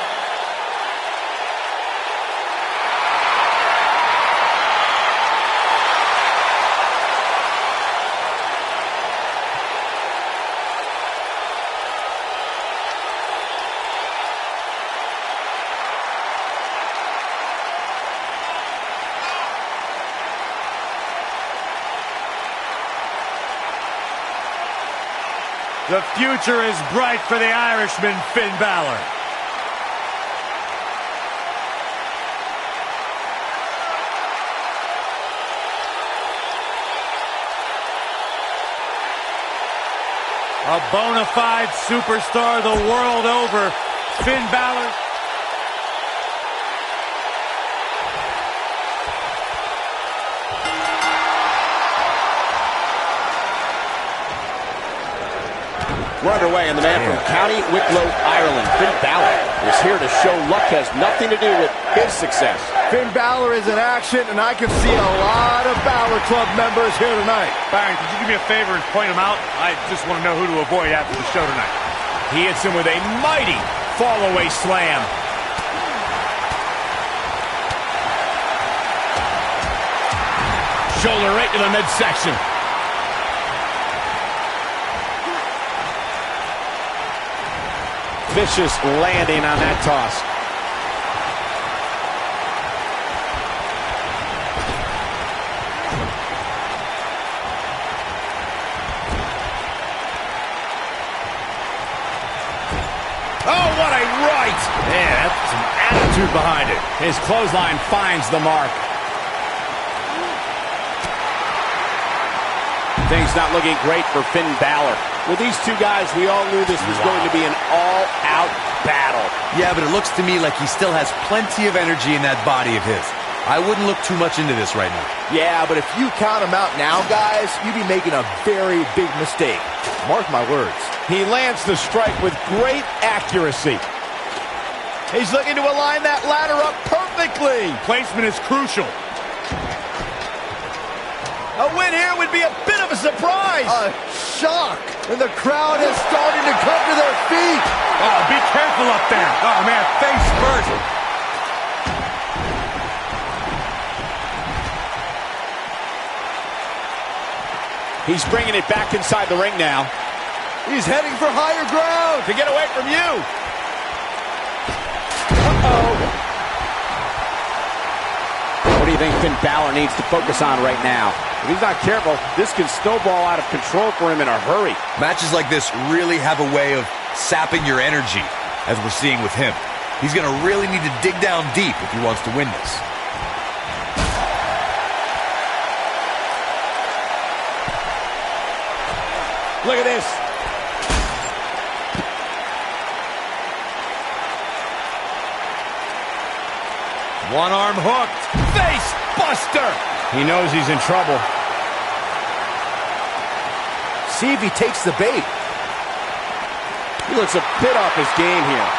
The future is bright for the Irishman, Finn Balor. A bona fide superstar the world over, Finn Balor. We're underway, and the man from County Wicklow, Ireland, Finn Balor, is here to show luck has nothing to do with his success. Finn Balor is in action, and I can see a lot of Balor Club members here tonight. Baron, could you do me a favor and point him out? I just want to know who to avoid after the show tonight. He hits him with a mighty fall-away slam. Shoulder right to the midsection. Vicious landing on that toss. Oh, what a right! Man, that's some attitude behind it. His clothesline finds the mark. Things not looking great for Finn Balor. With these two guys, we all knew this was going to be an all-out battle. Yeah, but it looks to me like he still has plenty of energy in that body of his. I wouldn't look too much into this right now. Yeah, but if you count him out now, guys, you'd be making a very big mistake. Mark my words. He lands the strike with great accuracy. He's looking to align that ladder up perfectly. Placement is crucial. A win here would be a bit of a surprise. A shock, and the crowd is starting to come to their feet. Oh, be careful up there. Oh, man, face first. He's bringing it back inside the ring now. He's heading for higher ground. To get away from you. What do you think Finn Balor needs to focus on right now? If he's not careful, this can snowball out of control for him in a hurry. Matches like this really have a way of sapping your energy, as we're seeing with him. He's going to really need to dig down deep if he wants to win this. Look at this. One arm hooked. Face buster. He knows he's in trouble. See if he takes the bait. He looks a bit off his game here.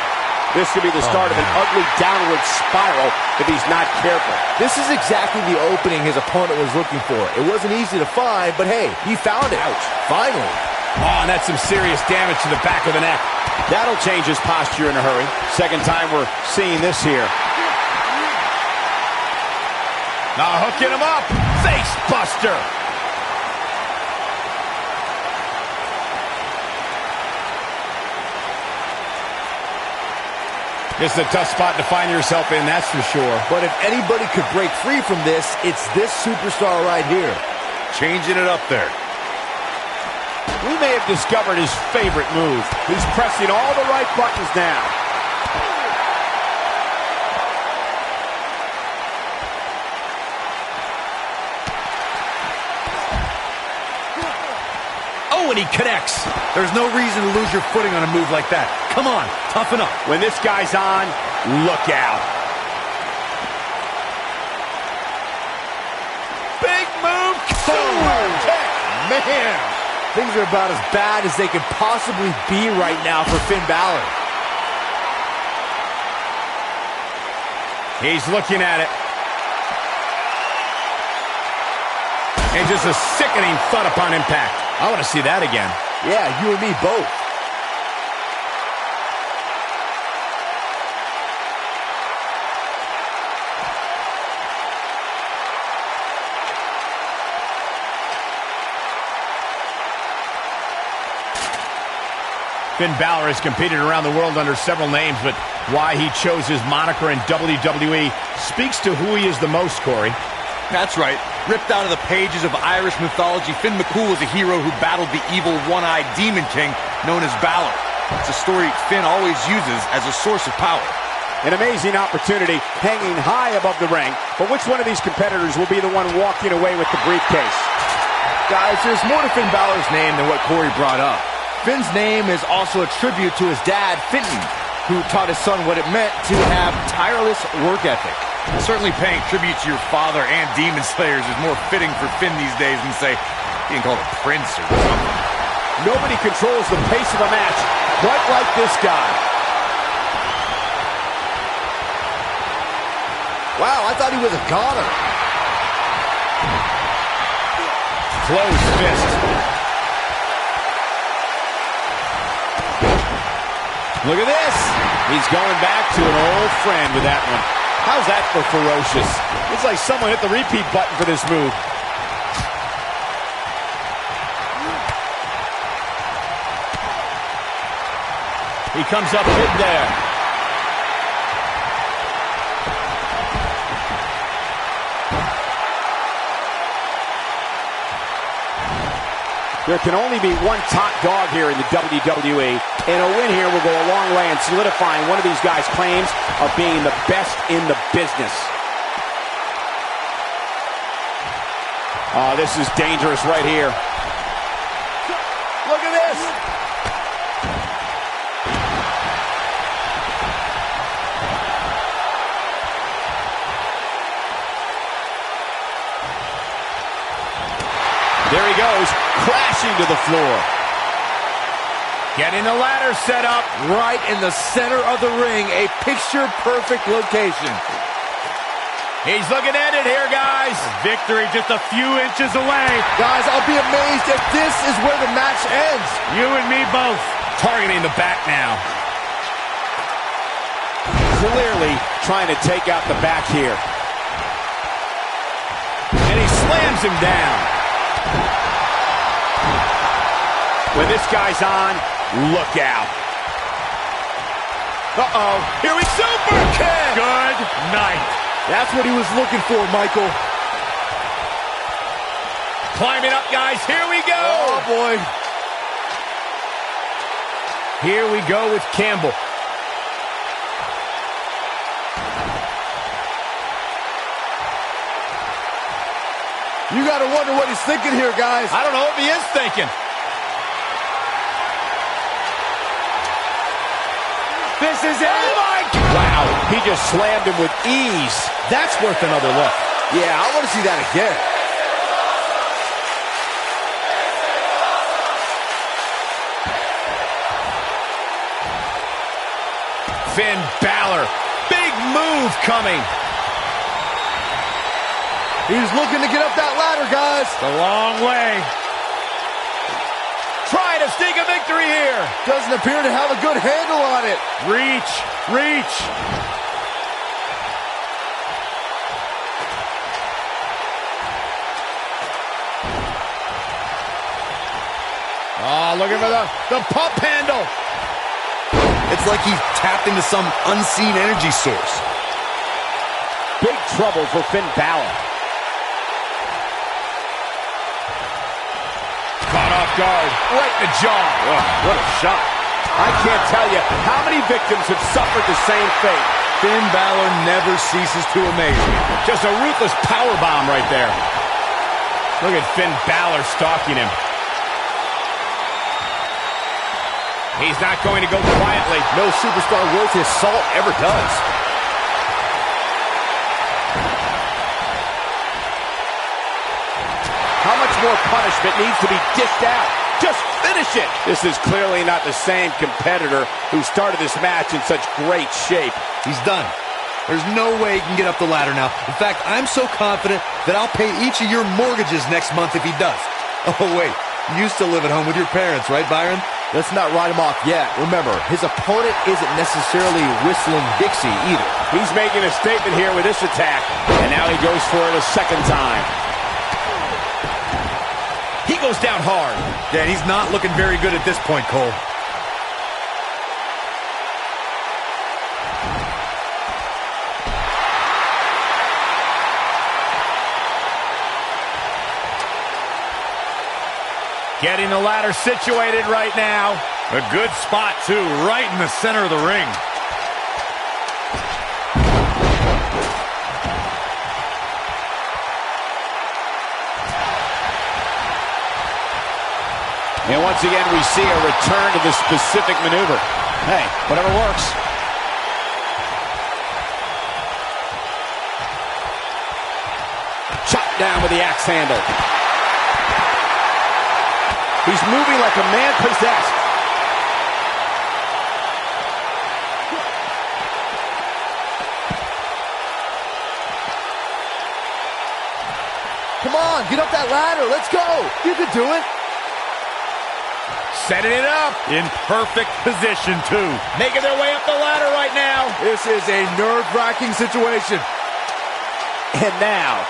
This could be the start of an ugly downward spiral if he's not careful. This is exactly the opening his opponent was looking for. It wasn't easy to find, but hey, he found it. Ouch. Finally. Oh, and that's some serious damage to the back of the neck. That'll change his posture in a hurry. Second time we're seeing this here. Now hooking him up. Face buster. It's a tough spot to find yourself in, that's for sure. But if anybody could break free from this, it's this superstar right here. Changing it up there. We may have discovered his favorite move. He's pressing all the right buttons now. when he connects. There's no reason to lose your footing on a move like that. Come on, toughen up. When this guy's on, look out. Big move. Man, things are about as bad as they could possibly be right now for Finn Balor. He's looking at it. And just a sickening thud upon impact. I want to see that again. Yeah, you and me both. Finn Balor has competed around the world under several names, but why he chose his moniker in WWE speaks to who he is the most, Corey. That's right. Ripped out of the pages of Irish mythology, Finn McCool was a hero who battled the evil one-eyed demon king known as Balor. It's a story Finn always uses as a source of power. An amazing opportunity hanging high above the ring, but which one of these competitors will be the one walking away with the briefcase? Guys, there's more to Finn Balor's name than what Corey brought up. Finn's name is also a tribute to his dad, Finton, who taught his son what it meant to have tireless work ethic. Certainly paying tribute to your father and Demon Slayers is more fitting for Finn these days than, say, being called a prince or something. Nobody controls the pace of a match quite like this guy. Wow, I thought he was a goner. Closed fist. Look at this. He's going back to an old friend with that one. How's that for ferocious? It's like someone hit the repeat button for this move. He comes up mid there. There can only be one top dog here in the WWE, and a win here will go a long way in solidifying one of these guys' claims of being the best in the business. Oh, this is dangerous right here. Look at this. There he goes, crashing to the floor. Getting the ladder set up. Right in the center of the ring, a picture-perfect location. He's looking at it here, guys. Victory just a few inches away. Guys, I'll be amazed if this is where the match ends. You and me both. Targeting the back now. Clearly trying to take out the back here. And he slams him down. When this guy's on, look out. Uh-oh. Here we super kick. Good night. That's what he was looking for, Michael. Climbing up, guys. Here we go. Oh, boy. Here we go with Campbell. You got to wonder what he's thinking here, guys. I don't know if he is thinking. This is it. Oh, my God. Wow, he just slammed him with ease. That's worth another look. Yeah, I want to see that again. Finn Balor, big move coming. He's looking to get up that ladder, guys. It's a long way. Trying to sneak a victory here. Doesn't appear to have a good handle on it. Reach, reach. Oh, looking for the pump handle. It's like he tapped into some unseen energy source. Big trouble for Finn Balor. Caught off guard, right in the jaw. Oh, what a shot. I can't tell you how many victims have suffered the same fate. Finn Balor never ceases to amaze me. Just a ruthless powerbomb right there. Look at Finn Balor stalking him. He's not going to go quietly. No superstar worth his salt ever does. How much more punishment needs to be dished out? Just finish it! This is clearly not the same competitor who started this match in such great shape. He's done. There's no way he can get up the ladder now. In fact, I'm so confident that I'll pay each of your mortgages next month if he does. Oh, wait. You still live at home with your parents, right, Byron? Let's not write him off yet. Remember, his opponent isn't necessarily whistling Dixie either. He's making a statement here with this attack, and now he goes for it a second time. He goes down hard. Yeah, he's not looking very good at this point, Cole. Getting the ladder situated right now. A good spot, too, right in the center of the ring. And once again, we see a return to the specific maneuver. Hey, whatever works. Chopped down with the axe handle. He's moving like a man possessed. Come on, get up that ladder. Let's go. You can do it. Setting it up. In perfect position, too. Making their way up the ladder right now. This is a nerve-wracking situation. And now,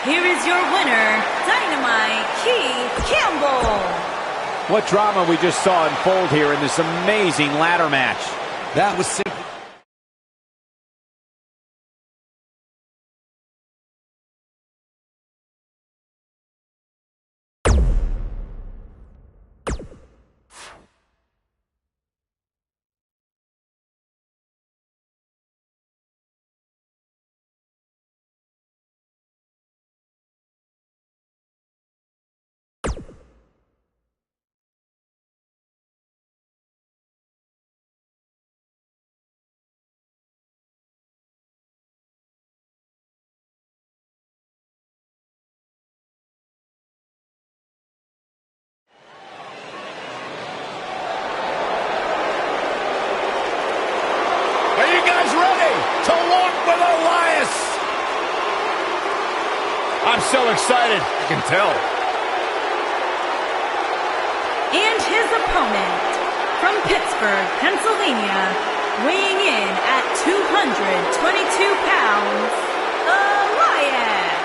Here is your winner, Dynamite Campbell. what drama we just saw unfold here in this amazing ladder match. That was simple. I'm so excited. I can tell. And his opponent, from Pittsburgh, Pennsylvania, weighing in at 222 pounds, Elias.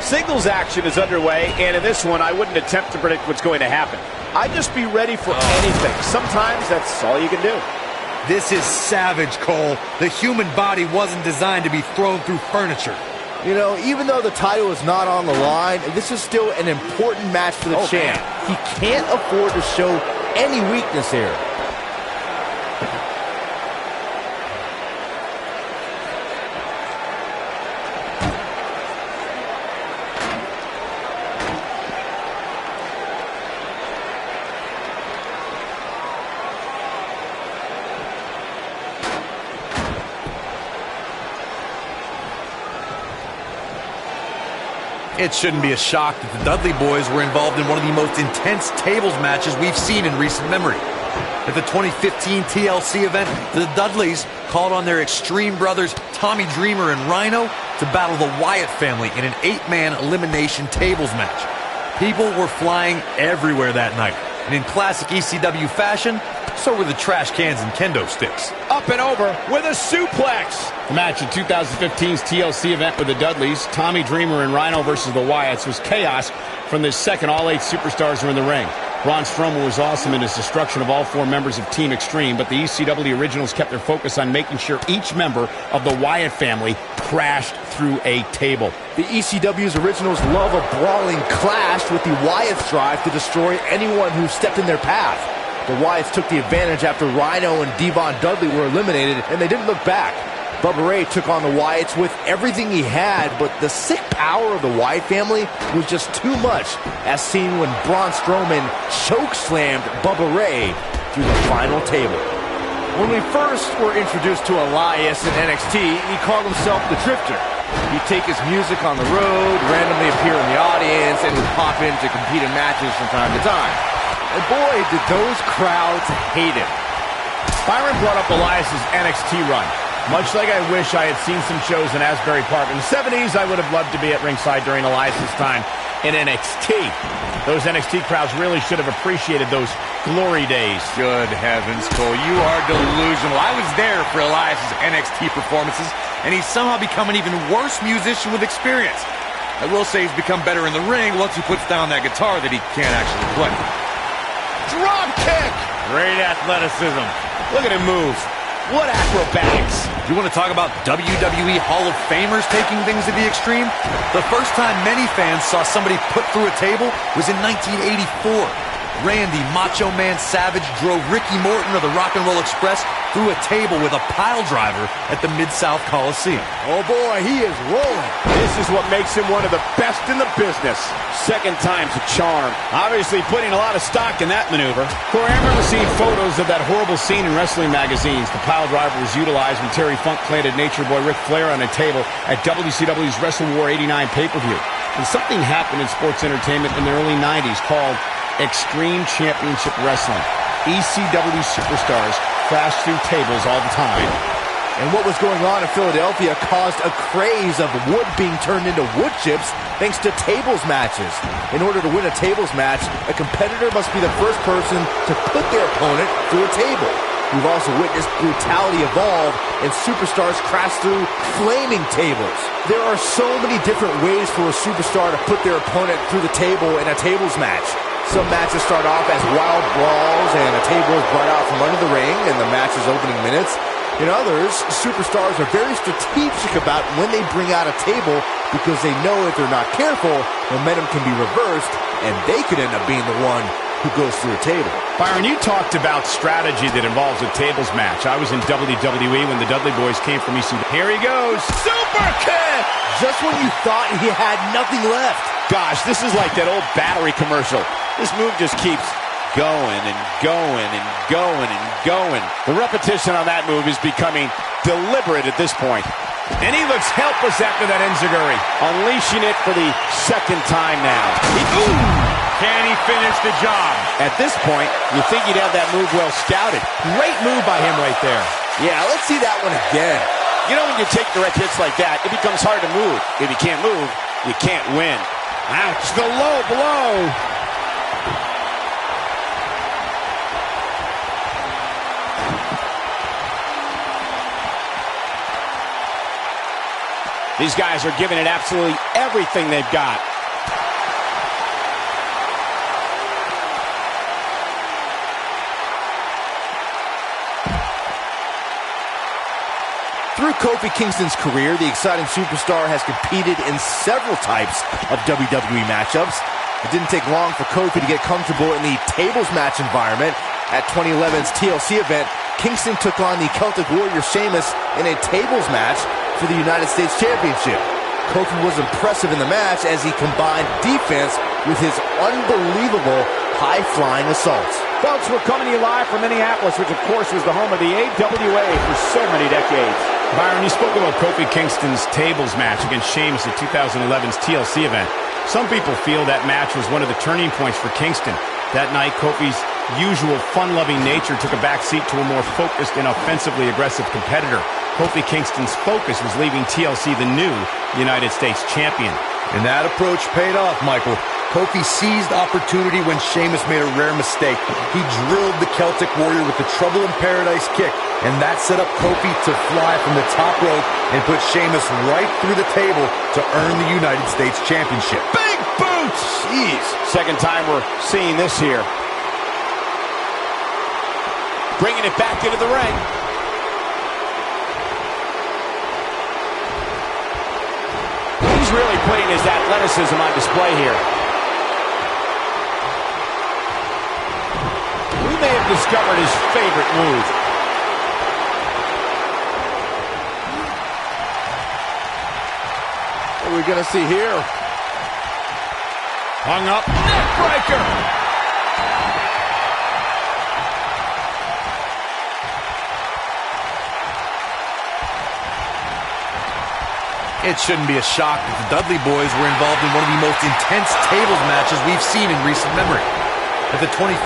Singles action is underway, and in this one, I wouldn't attempt to predict what's going to happen. I'd just be ready for anything. Sometimes that's all you can do. This is savage, Cole. The human body wasn't designed to be thrown through furniture. You know, even though the title is not on the line, this is still an important match for the champ. Man. He can't afford to show any weakness here. It shouldn't be a shock that the Dudley boys were involved in one of the most intense tables matches we've seen in recent memory. At the 2015 TLC event, the Dudleys called on their Extreme brothers Tommy Dreamer and Rhino to battle the Wyatt family in an 8-man elimination tables match. People were flying everywhere that night, and in classic ECW fashion, So were the trash cans and kendo sticks. Up and over with a suplex. The match at 2015's TLC event with the Dudleys, Tommy Dreamer and Rhino versus the Wyatts, was chaos from the second all 8 superstars were in the ring. Braun Strowman was awesome in his destruction of all 4 members of Team Extreme, but the ECW originals kept their focus on making sure each member of the Wyatt family crashed through a table. The ECW's originals love a brawling clash, with the Wyatts drive to destroy anyone who stepped in their path. The Wyatts took the advantage after Rhino and Devon Dudley were eliminated, and they didn't look back. Bubba Ray took on the Wyatts with everything he had, but the sick power of the Wyatt family was just too much, as seen when Braun Strowman chokeslammed Bubba Ray through the final table. When we first were introduced to Elias in NXT, he called himself the Drifter. He'd take his music on the road, randomly appear in the audience, and would pop in to compete in matches from time to time. And boy, did those crowds hate him. Byron brought up Elias's NXT run. Much like I wish I had seen some shows in Asbury Park. In the 70s, I would have loved to be at ringside during Elias's time in NXT. Those NXT crowds really should have appreciated those glory days. Good heavens, Cole, you are delusional. I was there for Elias's NXT performances, and he's somehow become an even worse musician with experience. I will say he's become better in the ring once he puts down that guitar that he can't actually play. Drop kick! Great athleticism. Look at him move. What acrobatics! You want to talk about WWE Hall of Famers taking things to the extreme? The first time many fans saw somebody put through a table was in 1984. Randy Macho Man Savage drove Ricky Morton of the Rock and Roll Express through a table with a pile driver at the Mid-South Coliseum. Oh boy, he is rolling. This is what makes him one of the best in the business. Second time's a charm. Obviously putting a lot of stock in that maneuver. Corey, I remember seeing photos of that horrible scene in wrestling magazines. The pile driver was utilized when Terry Funk planted Nature Boy Ric Flair on a table at WCW's Wrestle War 89 pay-per-view. And something happened in sports entertainment in the early 90s called Extreme Championship Wrestling. ECW superstars crashed through tables all the time. And what was going on in Philadelphia caused a craze of wood being turned into wood chips thanks to tables matches. In order to win a tables match, a competitor must be the first person to put their opponent through a table. We've also witnessed brutality evolve and superstars crash through flaming tables. There are so many different ways for a superstar to put their opponent through the table in a tables match. Some matches start off as wild brawls and a table is brought out from under the ring in the match's opening minutes. In others, superstars are very strategic about when they bring out a table because they know if they're not careful, momentum can be reversed and they could end up being the one who goes through a table. Byron, you talked about strategy that involves a tables match. I was in WWE when the Dudley Boys came from ECW. Here he goes. Super kick! Just when you thought he had nothing left. Gosh, this is like that old battery commercial. This move just keeps going and going and going and going. The repetition on that move is becoming deliberate at this point. And he looks helpless after that enziguri. Unleashing it for the second time now. Can he finish the job? At this point, you think he'd have that move well scouted. Great move by him right there. Yeah, let's see that one again. You know, when you take direct hits like that, it becomes hard to move. If you can't move, you can't win. Ouch, the low blow. These guys are giving it absolutely everything they've got. Through Kofi Kingston's career, the exciting superstar has competed in several types of WWE matchups. It didn't take long for Kofi to get comfortable in the tables match environment. At 2011's TLC event, Kingston took on the Celtic Warrior Sheamus in a tables match for the United States Championship. Kofi was impressive in the match as he combined defense with his unbelievable high-flying assaults. Folks, we're coming to you live from Minneapolis, which of course was the home of the AWA for so many decades. Byron, you spoke about Kofi Kingston's tables match against Sheamus at 2011's TLC event. Some people feel that match was one of the turning points for Kingston. That night, Kofi's usual fun-loving nature took a backseat to a more focused and offensively aggressive competitor. Kofi Kingston's focus was leaving TLC the new United States champion. And that approach paid off, Michael. Kofi seized opportunity when Sheamus made a rare mistake. He drilled the Celtic Warrior with the Trouble in Paradise kick, and that set up Kofi to fly from the top rope and put Sheamus right through the table to earn the United States Championship. Big boots! Jeez. Second time we're seeing this here. Bringing it back into the ring. He's really putting his athleticism on display here. We may have discovered his favorite move. What are we going to see here? Hung up, neck breaker. It shouldn't be a shock that the Dudley Boys were involved in one of the most intense tables matches we've seen in recent memory. At the 2015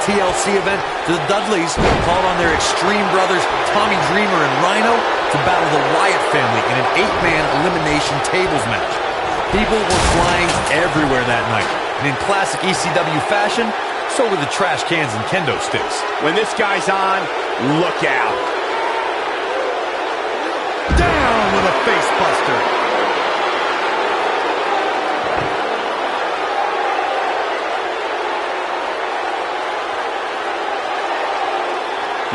TLC event, the Dudleys called on their Extreme brothers Tommy Dreamer and Rhino to battle the Wyatt family in an 8-man elimination tables match. People were flying everywhere that night, and in classic ECW fashion, so were the trash cans and kendo sticks. When this guy's on, look out. Down with a face buster.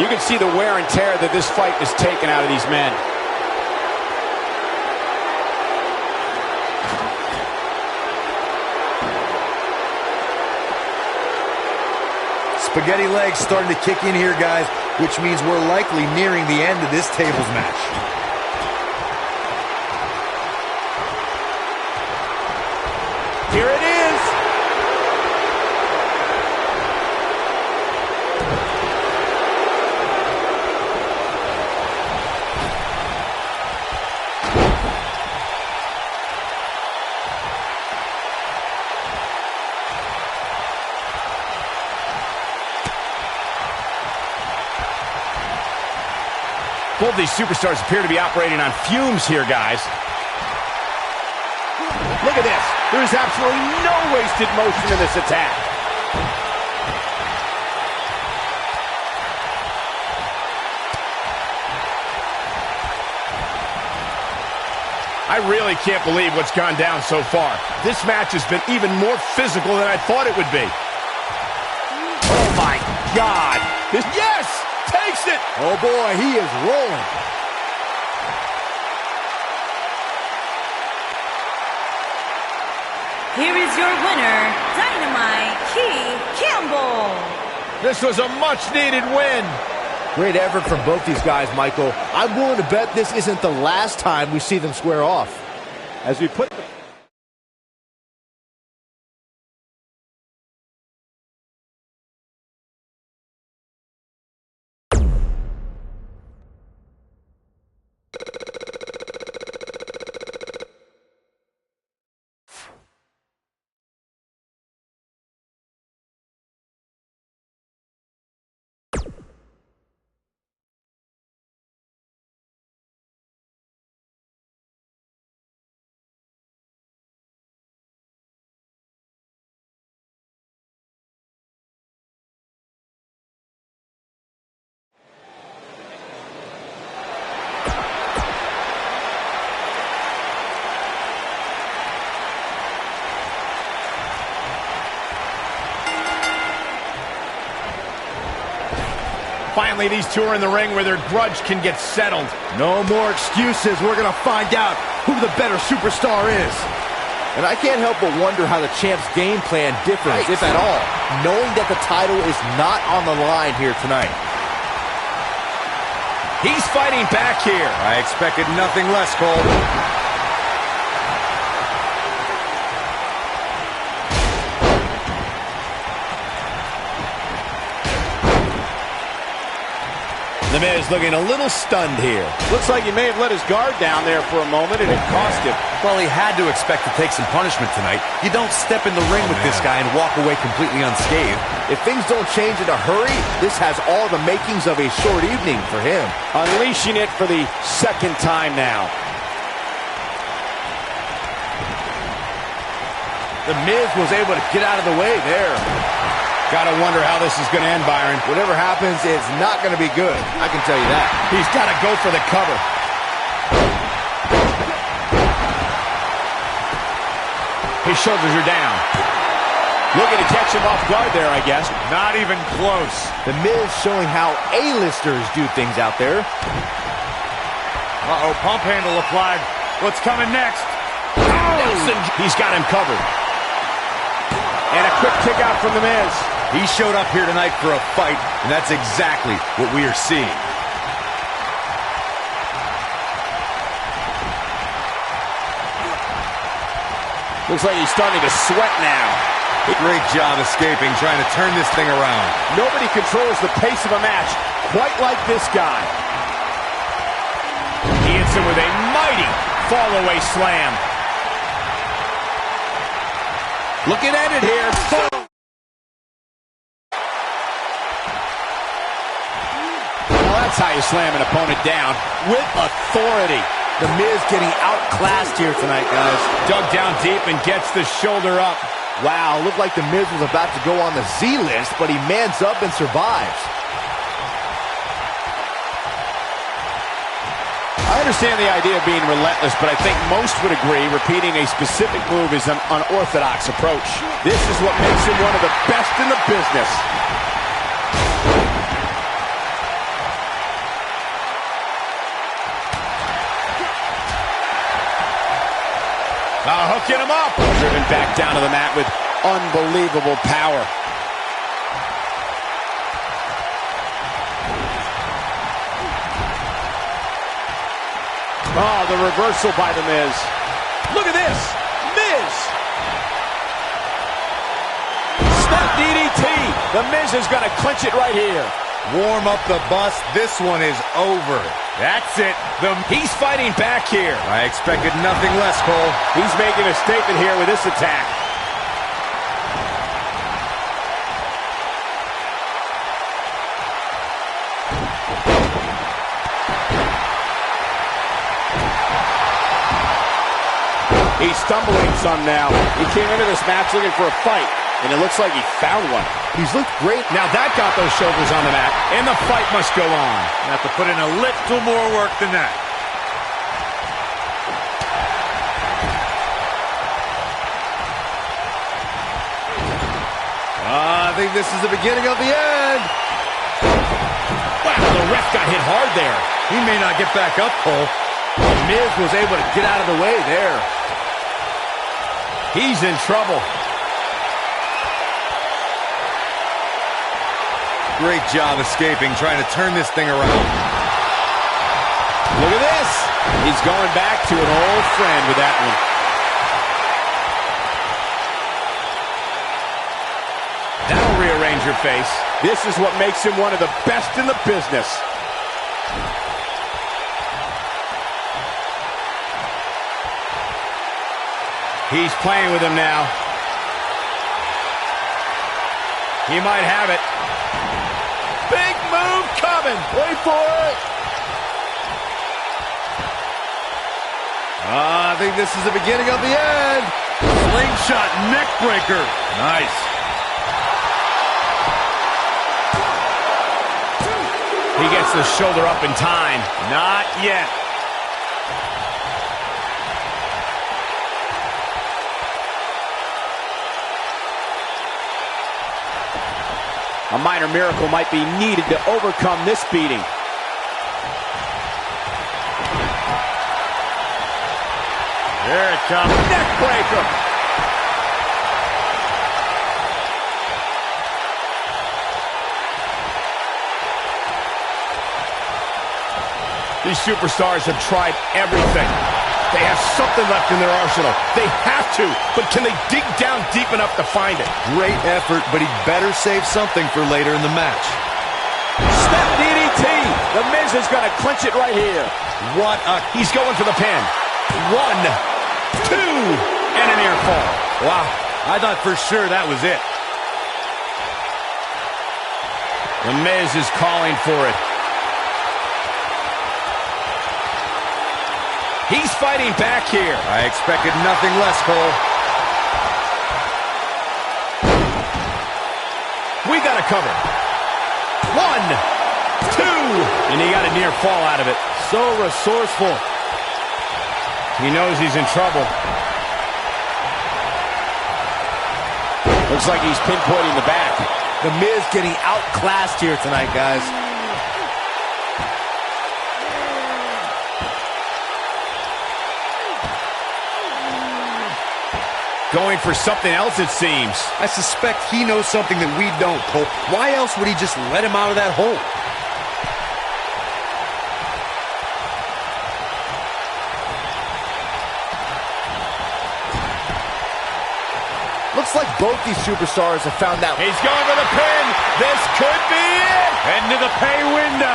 You can see the wear and tear that this fight has taken out of these men. Spaghetti legs starting to kick in here, guys, which means we're likely nearing the end of this tables match. Here it is. Both these superstars appear to be operating on fumes here, guys. Look at this. There is absolutely no wasted motion in this attack. I really can't believe what's gone down so far. This match has been even more physical than I thought it would be. Oh my God. Yes! Takes it! Oh boy, he is rolling. Here is your winner, Dynamite Campbell. This was a much-needed win. Great effort from both these guys, Michael. I'm willing to bet this isn't the last time we see them square off. As we put the Finally, these two are in the ring where their grudge can get settled. No more excuses. We're going to find out who the better superstar is. And I can't help but wonder how the champ's game plan differs, if at all, knowing that the title is not on the line here tonight. He's fighting back here. I expected nothing less, Cole. The Miz looking a little stunned here. Looks like he may have let his guard down there for a moment, and it cost him. Well, he had to expect to take some punishment tonight. You don't step in the ring with this guy and walk away completely unscathed. If things don't change in a hurry, this has all the makings of a short evening for him. Unleashing it for the second time now. The Miz was able to get out of the way there. Gotta wonder how this is gonna end, Byron. Whatever happens, it's not gonna be good. I can tell you that. He's gotta go for the cover. His shoulders are down. Looking to catch him off guard there, I guess. Not even close. The Miz showing how A-listers do things out there. Uh-oh, pump handle applied. What's coming next? Nelson, he's got him covered. And a quick kick out from the Miz. He showed up here tonight for a fight, and that's exactly what we are seeing. Looks like he's starting to sweat now. Great job escaping, trying to turn this thing around. Nobody controls the pace of a match quite like this guy. He hits him with a mighty fall-away slam. Looking at it here. Boom! Well, that's how you slam an opponent down, with authority. The Miz getting outclassed here tonight, guys. Dug down deep and gets the shoulder up. Wow, looked like The Miz was about to go on the Z list, but he mans up and survives. I understand the idea of being relentless, but I think most would agree repeating a specific move is an unorthodox approach. This is what makes him one of the best in the business. Hooking him up. Driven back down to the mat with unbelievable power. Oh, the reversal by the Miz. Look at this. Miz. Step DDT. The Miz is going to clinch it right here. Warm up the bus. This one is over. That's it. He's fighting back here. I expected nothing less, Cole. He's making a statement here with this attack. He's stumbling some now. He came into this match looking for a fight, and it looks like he found one. He's looked great. Now that got those shoulders on the mat, and the fight must go on. Have to put in a little more work than that. I think this is the beginning of the end. Wow, the ref got hit hard there. He may not get back up, Cole. The Miz was able to get out of the way there. He's in trouble. Great job escaping, trying to turn this thing around. Look at this. He's going back to an old friend with that one. That'll rearrange your face. This is what makes him one of the best in the business. He's playing with him now. He might have it. Big move coming. Wait for it. I think this is the beginning of the end. Slingshot neck breaker. Nice. He gets the shoulder up in time. Not yet. A minor miracle might be needed to overcome this beating. There it comes. Neck breaker. These superstars have tried everything. They have something left in their arsenal. They have to, but can they dig down deep enough to find it? Great effort, but he'd better save something for later in the match. Step DDT. The Miz is going to clinch it right here. What a... He's going for the pin. 1, 2, and a near fall. Wow, I thought for sure that was it. The Miz is calling for it. He's fighting back here. I expected nothing less, Cole. the cover. 1, 2. And he got a near fall out of it. So resourceful. He knows he's in trouble. Looks like he's pinpointing the back. The Miz getting outclassed here tonight, guys. Going for something else, it seems. I suspect he knows something that we don't, Cole. Why else would he just let him out of that hole? Looks like both these superstars have found that. He's going for the pin. This could be it. Into the pay window.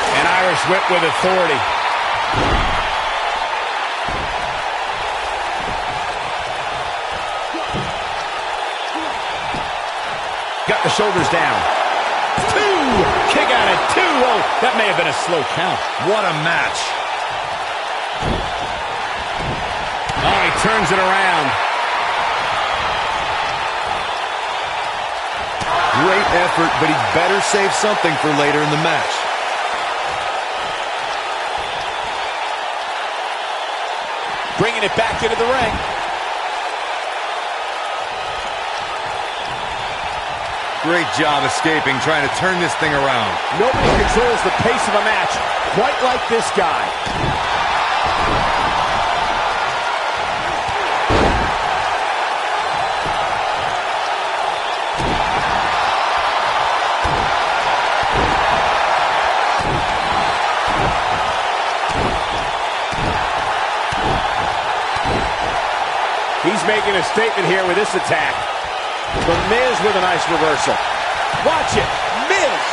An Irish whip with authority. Got the shoulders down. 2. Kick out at 2. Oh, that may have been a slow count. What a match. Oh, he turns it around. Great effort, but he better save something for later in the match. Bringing it back into the ring. Great job escaping, trying to turn this thing around. Nobody controls the pace of a match quite like this guy. He's making a statement here with this attack. The Miz with a nice reversal. Watch it. Miz.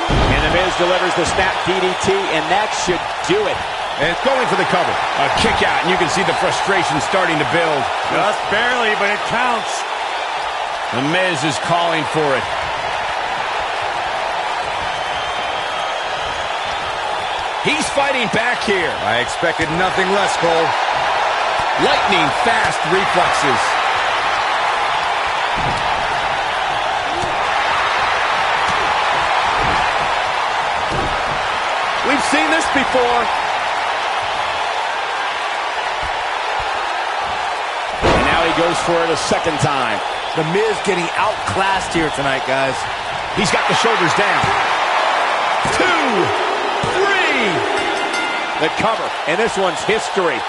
And the Miz delivers the snap DDT, and that should do it. And it's going for the cover. A kick out, and you can see the frustration starting to build. Just barely, but it counts. The Miz is calling for it. He's fighting back here. I expected nothing less, Cole. Lightning fast reflexes. We've seen this before. And now he goes for it a second time. The Miz getting outclassed here tonight, guys. He's got the shoulders down. 2, 3. The cover, and this one's history.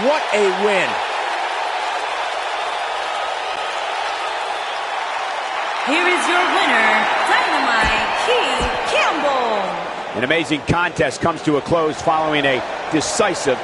What a win. Here is your winner, Drago-Key Campbell. An amazing contest comes to a close following a decisive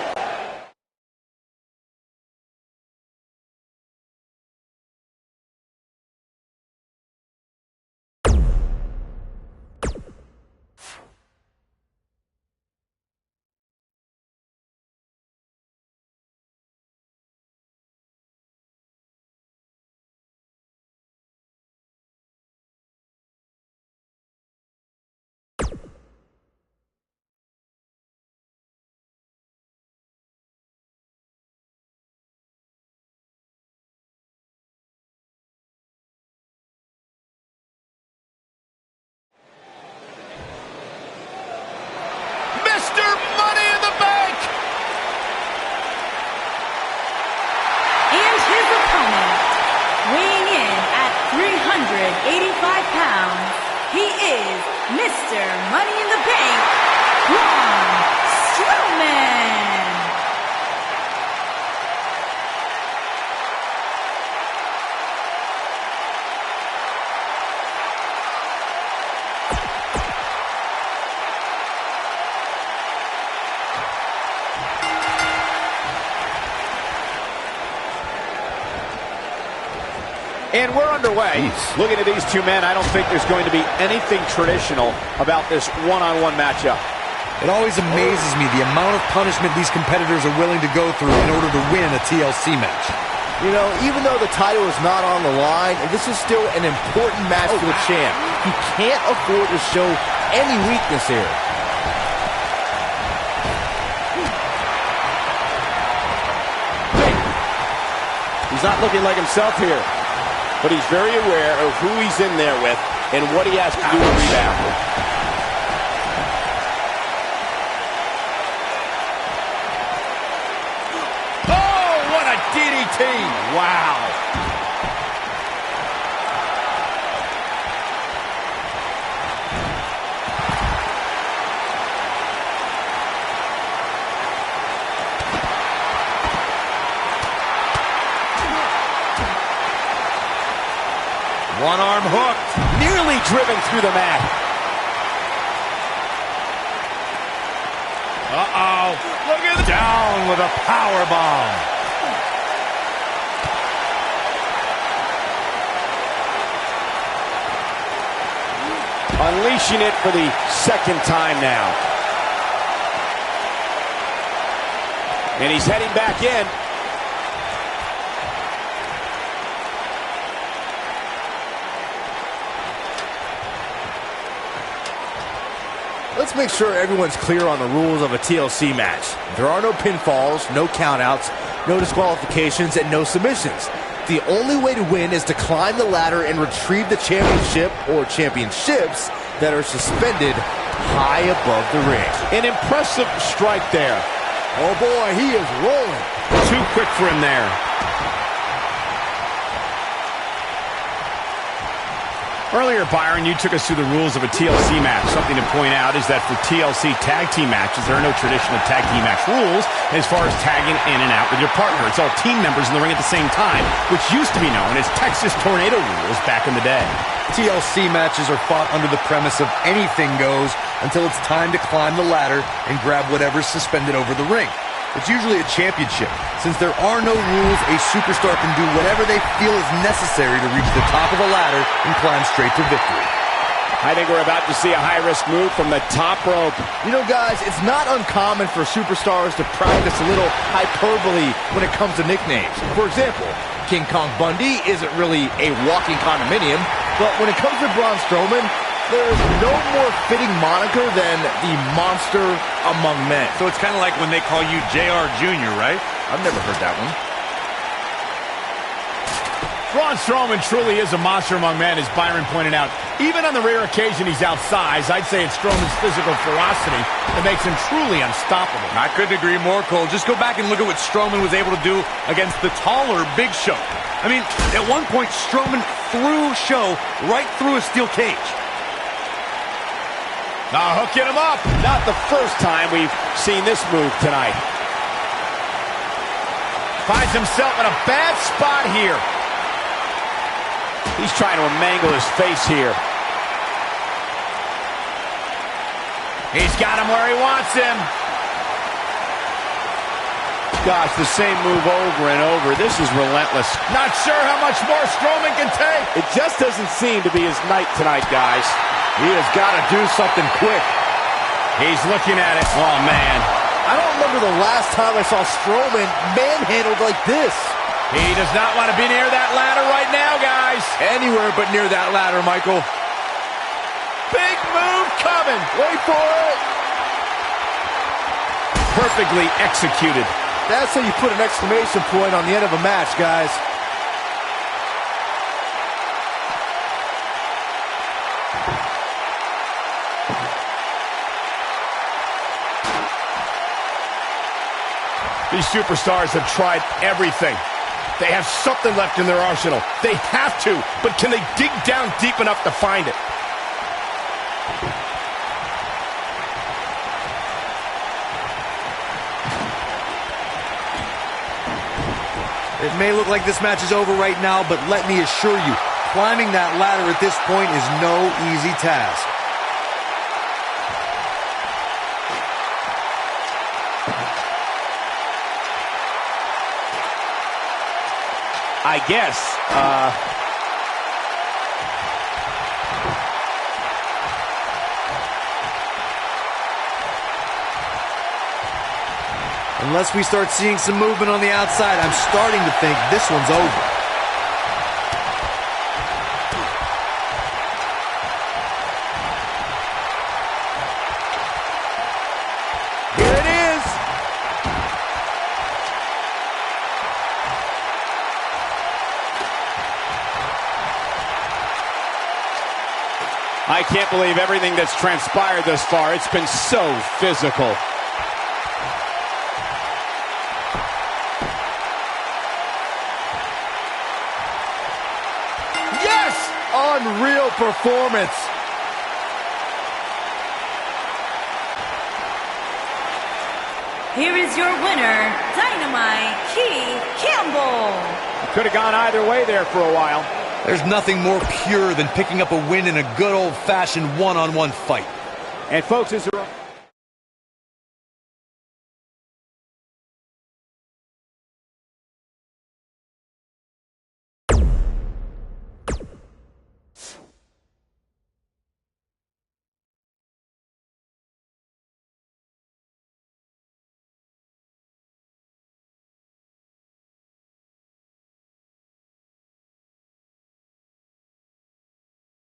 £385. He is Mr. Money in the Bank, Braun Strowman. And we're underway. Looking at these two men, I don't think there's going to be anything traditional about this one-on-one matchup. It always amazes me the amount of punishment these competitors are willing to go through in order to win a TLC match. You know, even though the title is not on the line, this is still an important match for the champ. He can't afford to show any weakness here. He's not looking like himself here, but he's very aware of who he's in there with and what he has to do to rebound. Oh, what a DDT! Wow. One arm hooked. Nearly driven through the mat. Uh-oh. Look at down with a power bomb. Unleashing it for the second time now. And he's heading back in. Let's make sure everyone's clear on the rules of a TLC match. There are no pinfalls, no countouts, no disqualifications, and no submissions. The only way to win is to climb the ladder and retrieve the championship or championships that are suspended high above the ring. An impressive strike there. Oh boy, he is rolling. Too quick for him there. Earlier, Byron, you took us through the rules of a TLC match. Something to point out is that for TLC tag team matches, there are no traditional tag team match rules as far as tagging in and out with your partner. It's all team members in the ring at the same time, which used to be known as Texas Tornado rules back in the day. TLC matches are fought under the premise of anything goes until it's time to climb the ladder and grab whatever's suspended over the ring. It's usually a championship. Since there are no rules, a superstar can do whatever they feel is necessary to reach the top of the ladder and climb straight to victory. I think we're about to see a high-risk move from the top rope. You know, guys, it's not uncommon for superstars to practice a little hyperbole when it comes to nicknames. For example, King Kong Bundy isn't really a walking condominium, but when it comes to Braun Strowman, there's no more fitting moniker than the monster among men. So it's kind of like when they call you JR Jr., right? I've never heard that one. Braun Strowman truly is a monster among men, as Byron pointed out. Even on the rare occasion he's outsized, I'd say it's Strowman's physical ferocity that makes him truly unstoppable. I couldn't agree more, Cole. Just go back and look at what Strowman was able to do against the taller Big Show. I mean, at one point, Strowman threw Show right through a steel cage. Now hooking him up. Not the first time we've seen this move tonight. Finds himself in a bad spot here. He's trying to mangle his face here. He's got him where he wants him. Gosh, the same move over and over. This is relentless. Not sure how much more Strowman can take. It just doesn't seem to be his night tonight, guys. He has got to do something quick. He's looking at it. Oh, man. I don't remember the last time I saw Strowman manhandled like this. He does not want to be near that ladder right now, guys. Anywhere but near that ladder, Michael. Big move coming. Wait for it. Perfectly executed. That's how you put an exclamation point on the end of a match, guys. These superstars have tried everything. They have something left in their arsenal. They have to, but can they dig down deep enough to find it? It may look like this match is over right now, but let me assure you, climbing that ladder at this point is no easy task. I guess. Unless we start seeing some movement on the outside, I'm starting to think this one's over. Here it is. I can't believe everything that's transpired thus far. It's been so physical. Yes! Unreal performance. Here is your winner, Dynamite Campbell. Could have gone either way there for a while. There's nothing more pure than picking up a win in a good old-fashioned one-on-one fight. And folks, as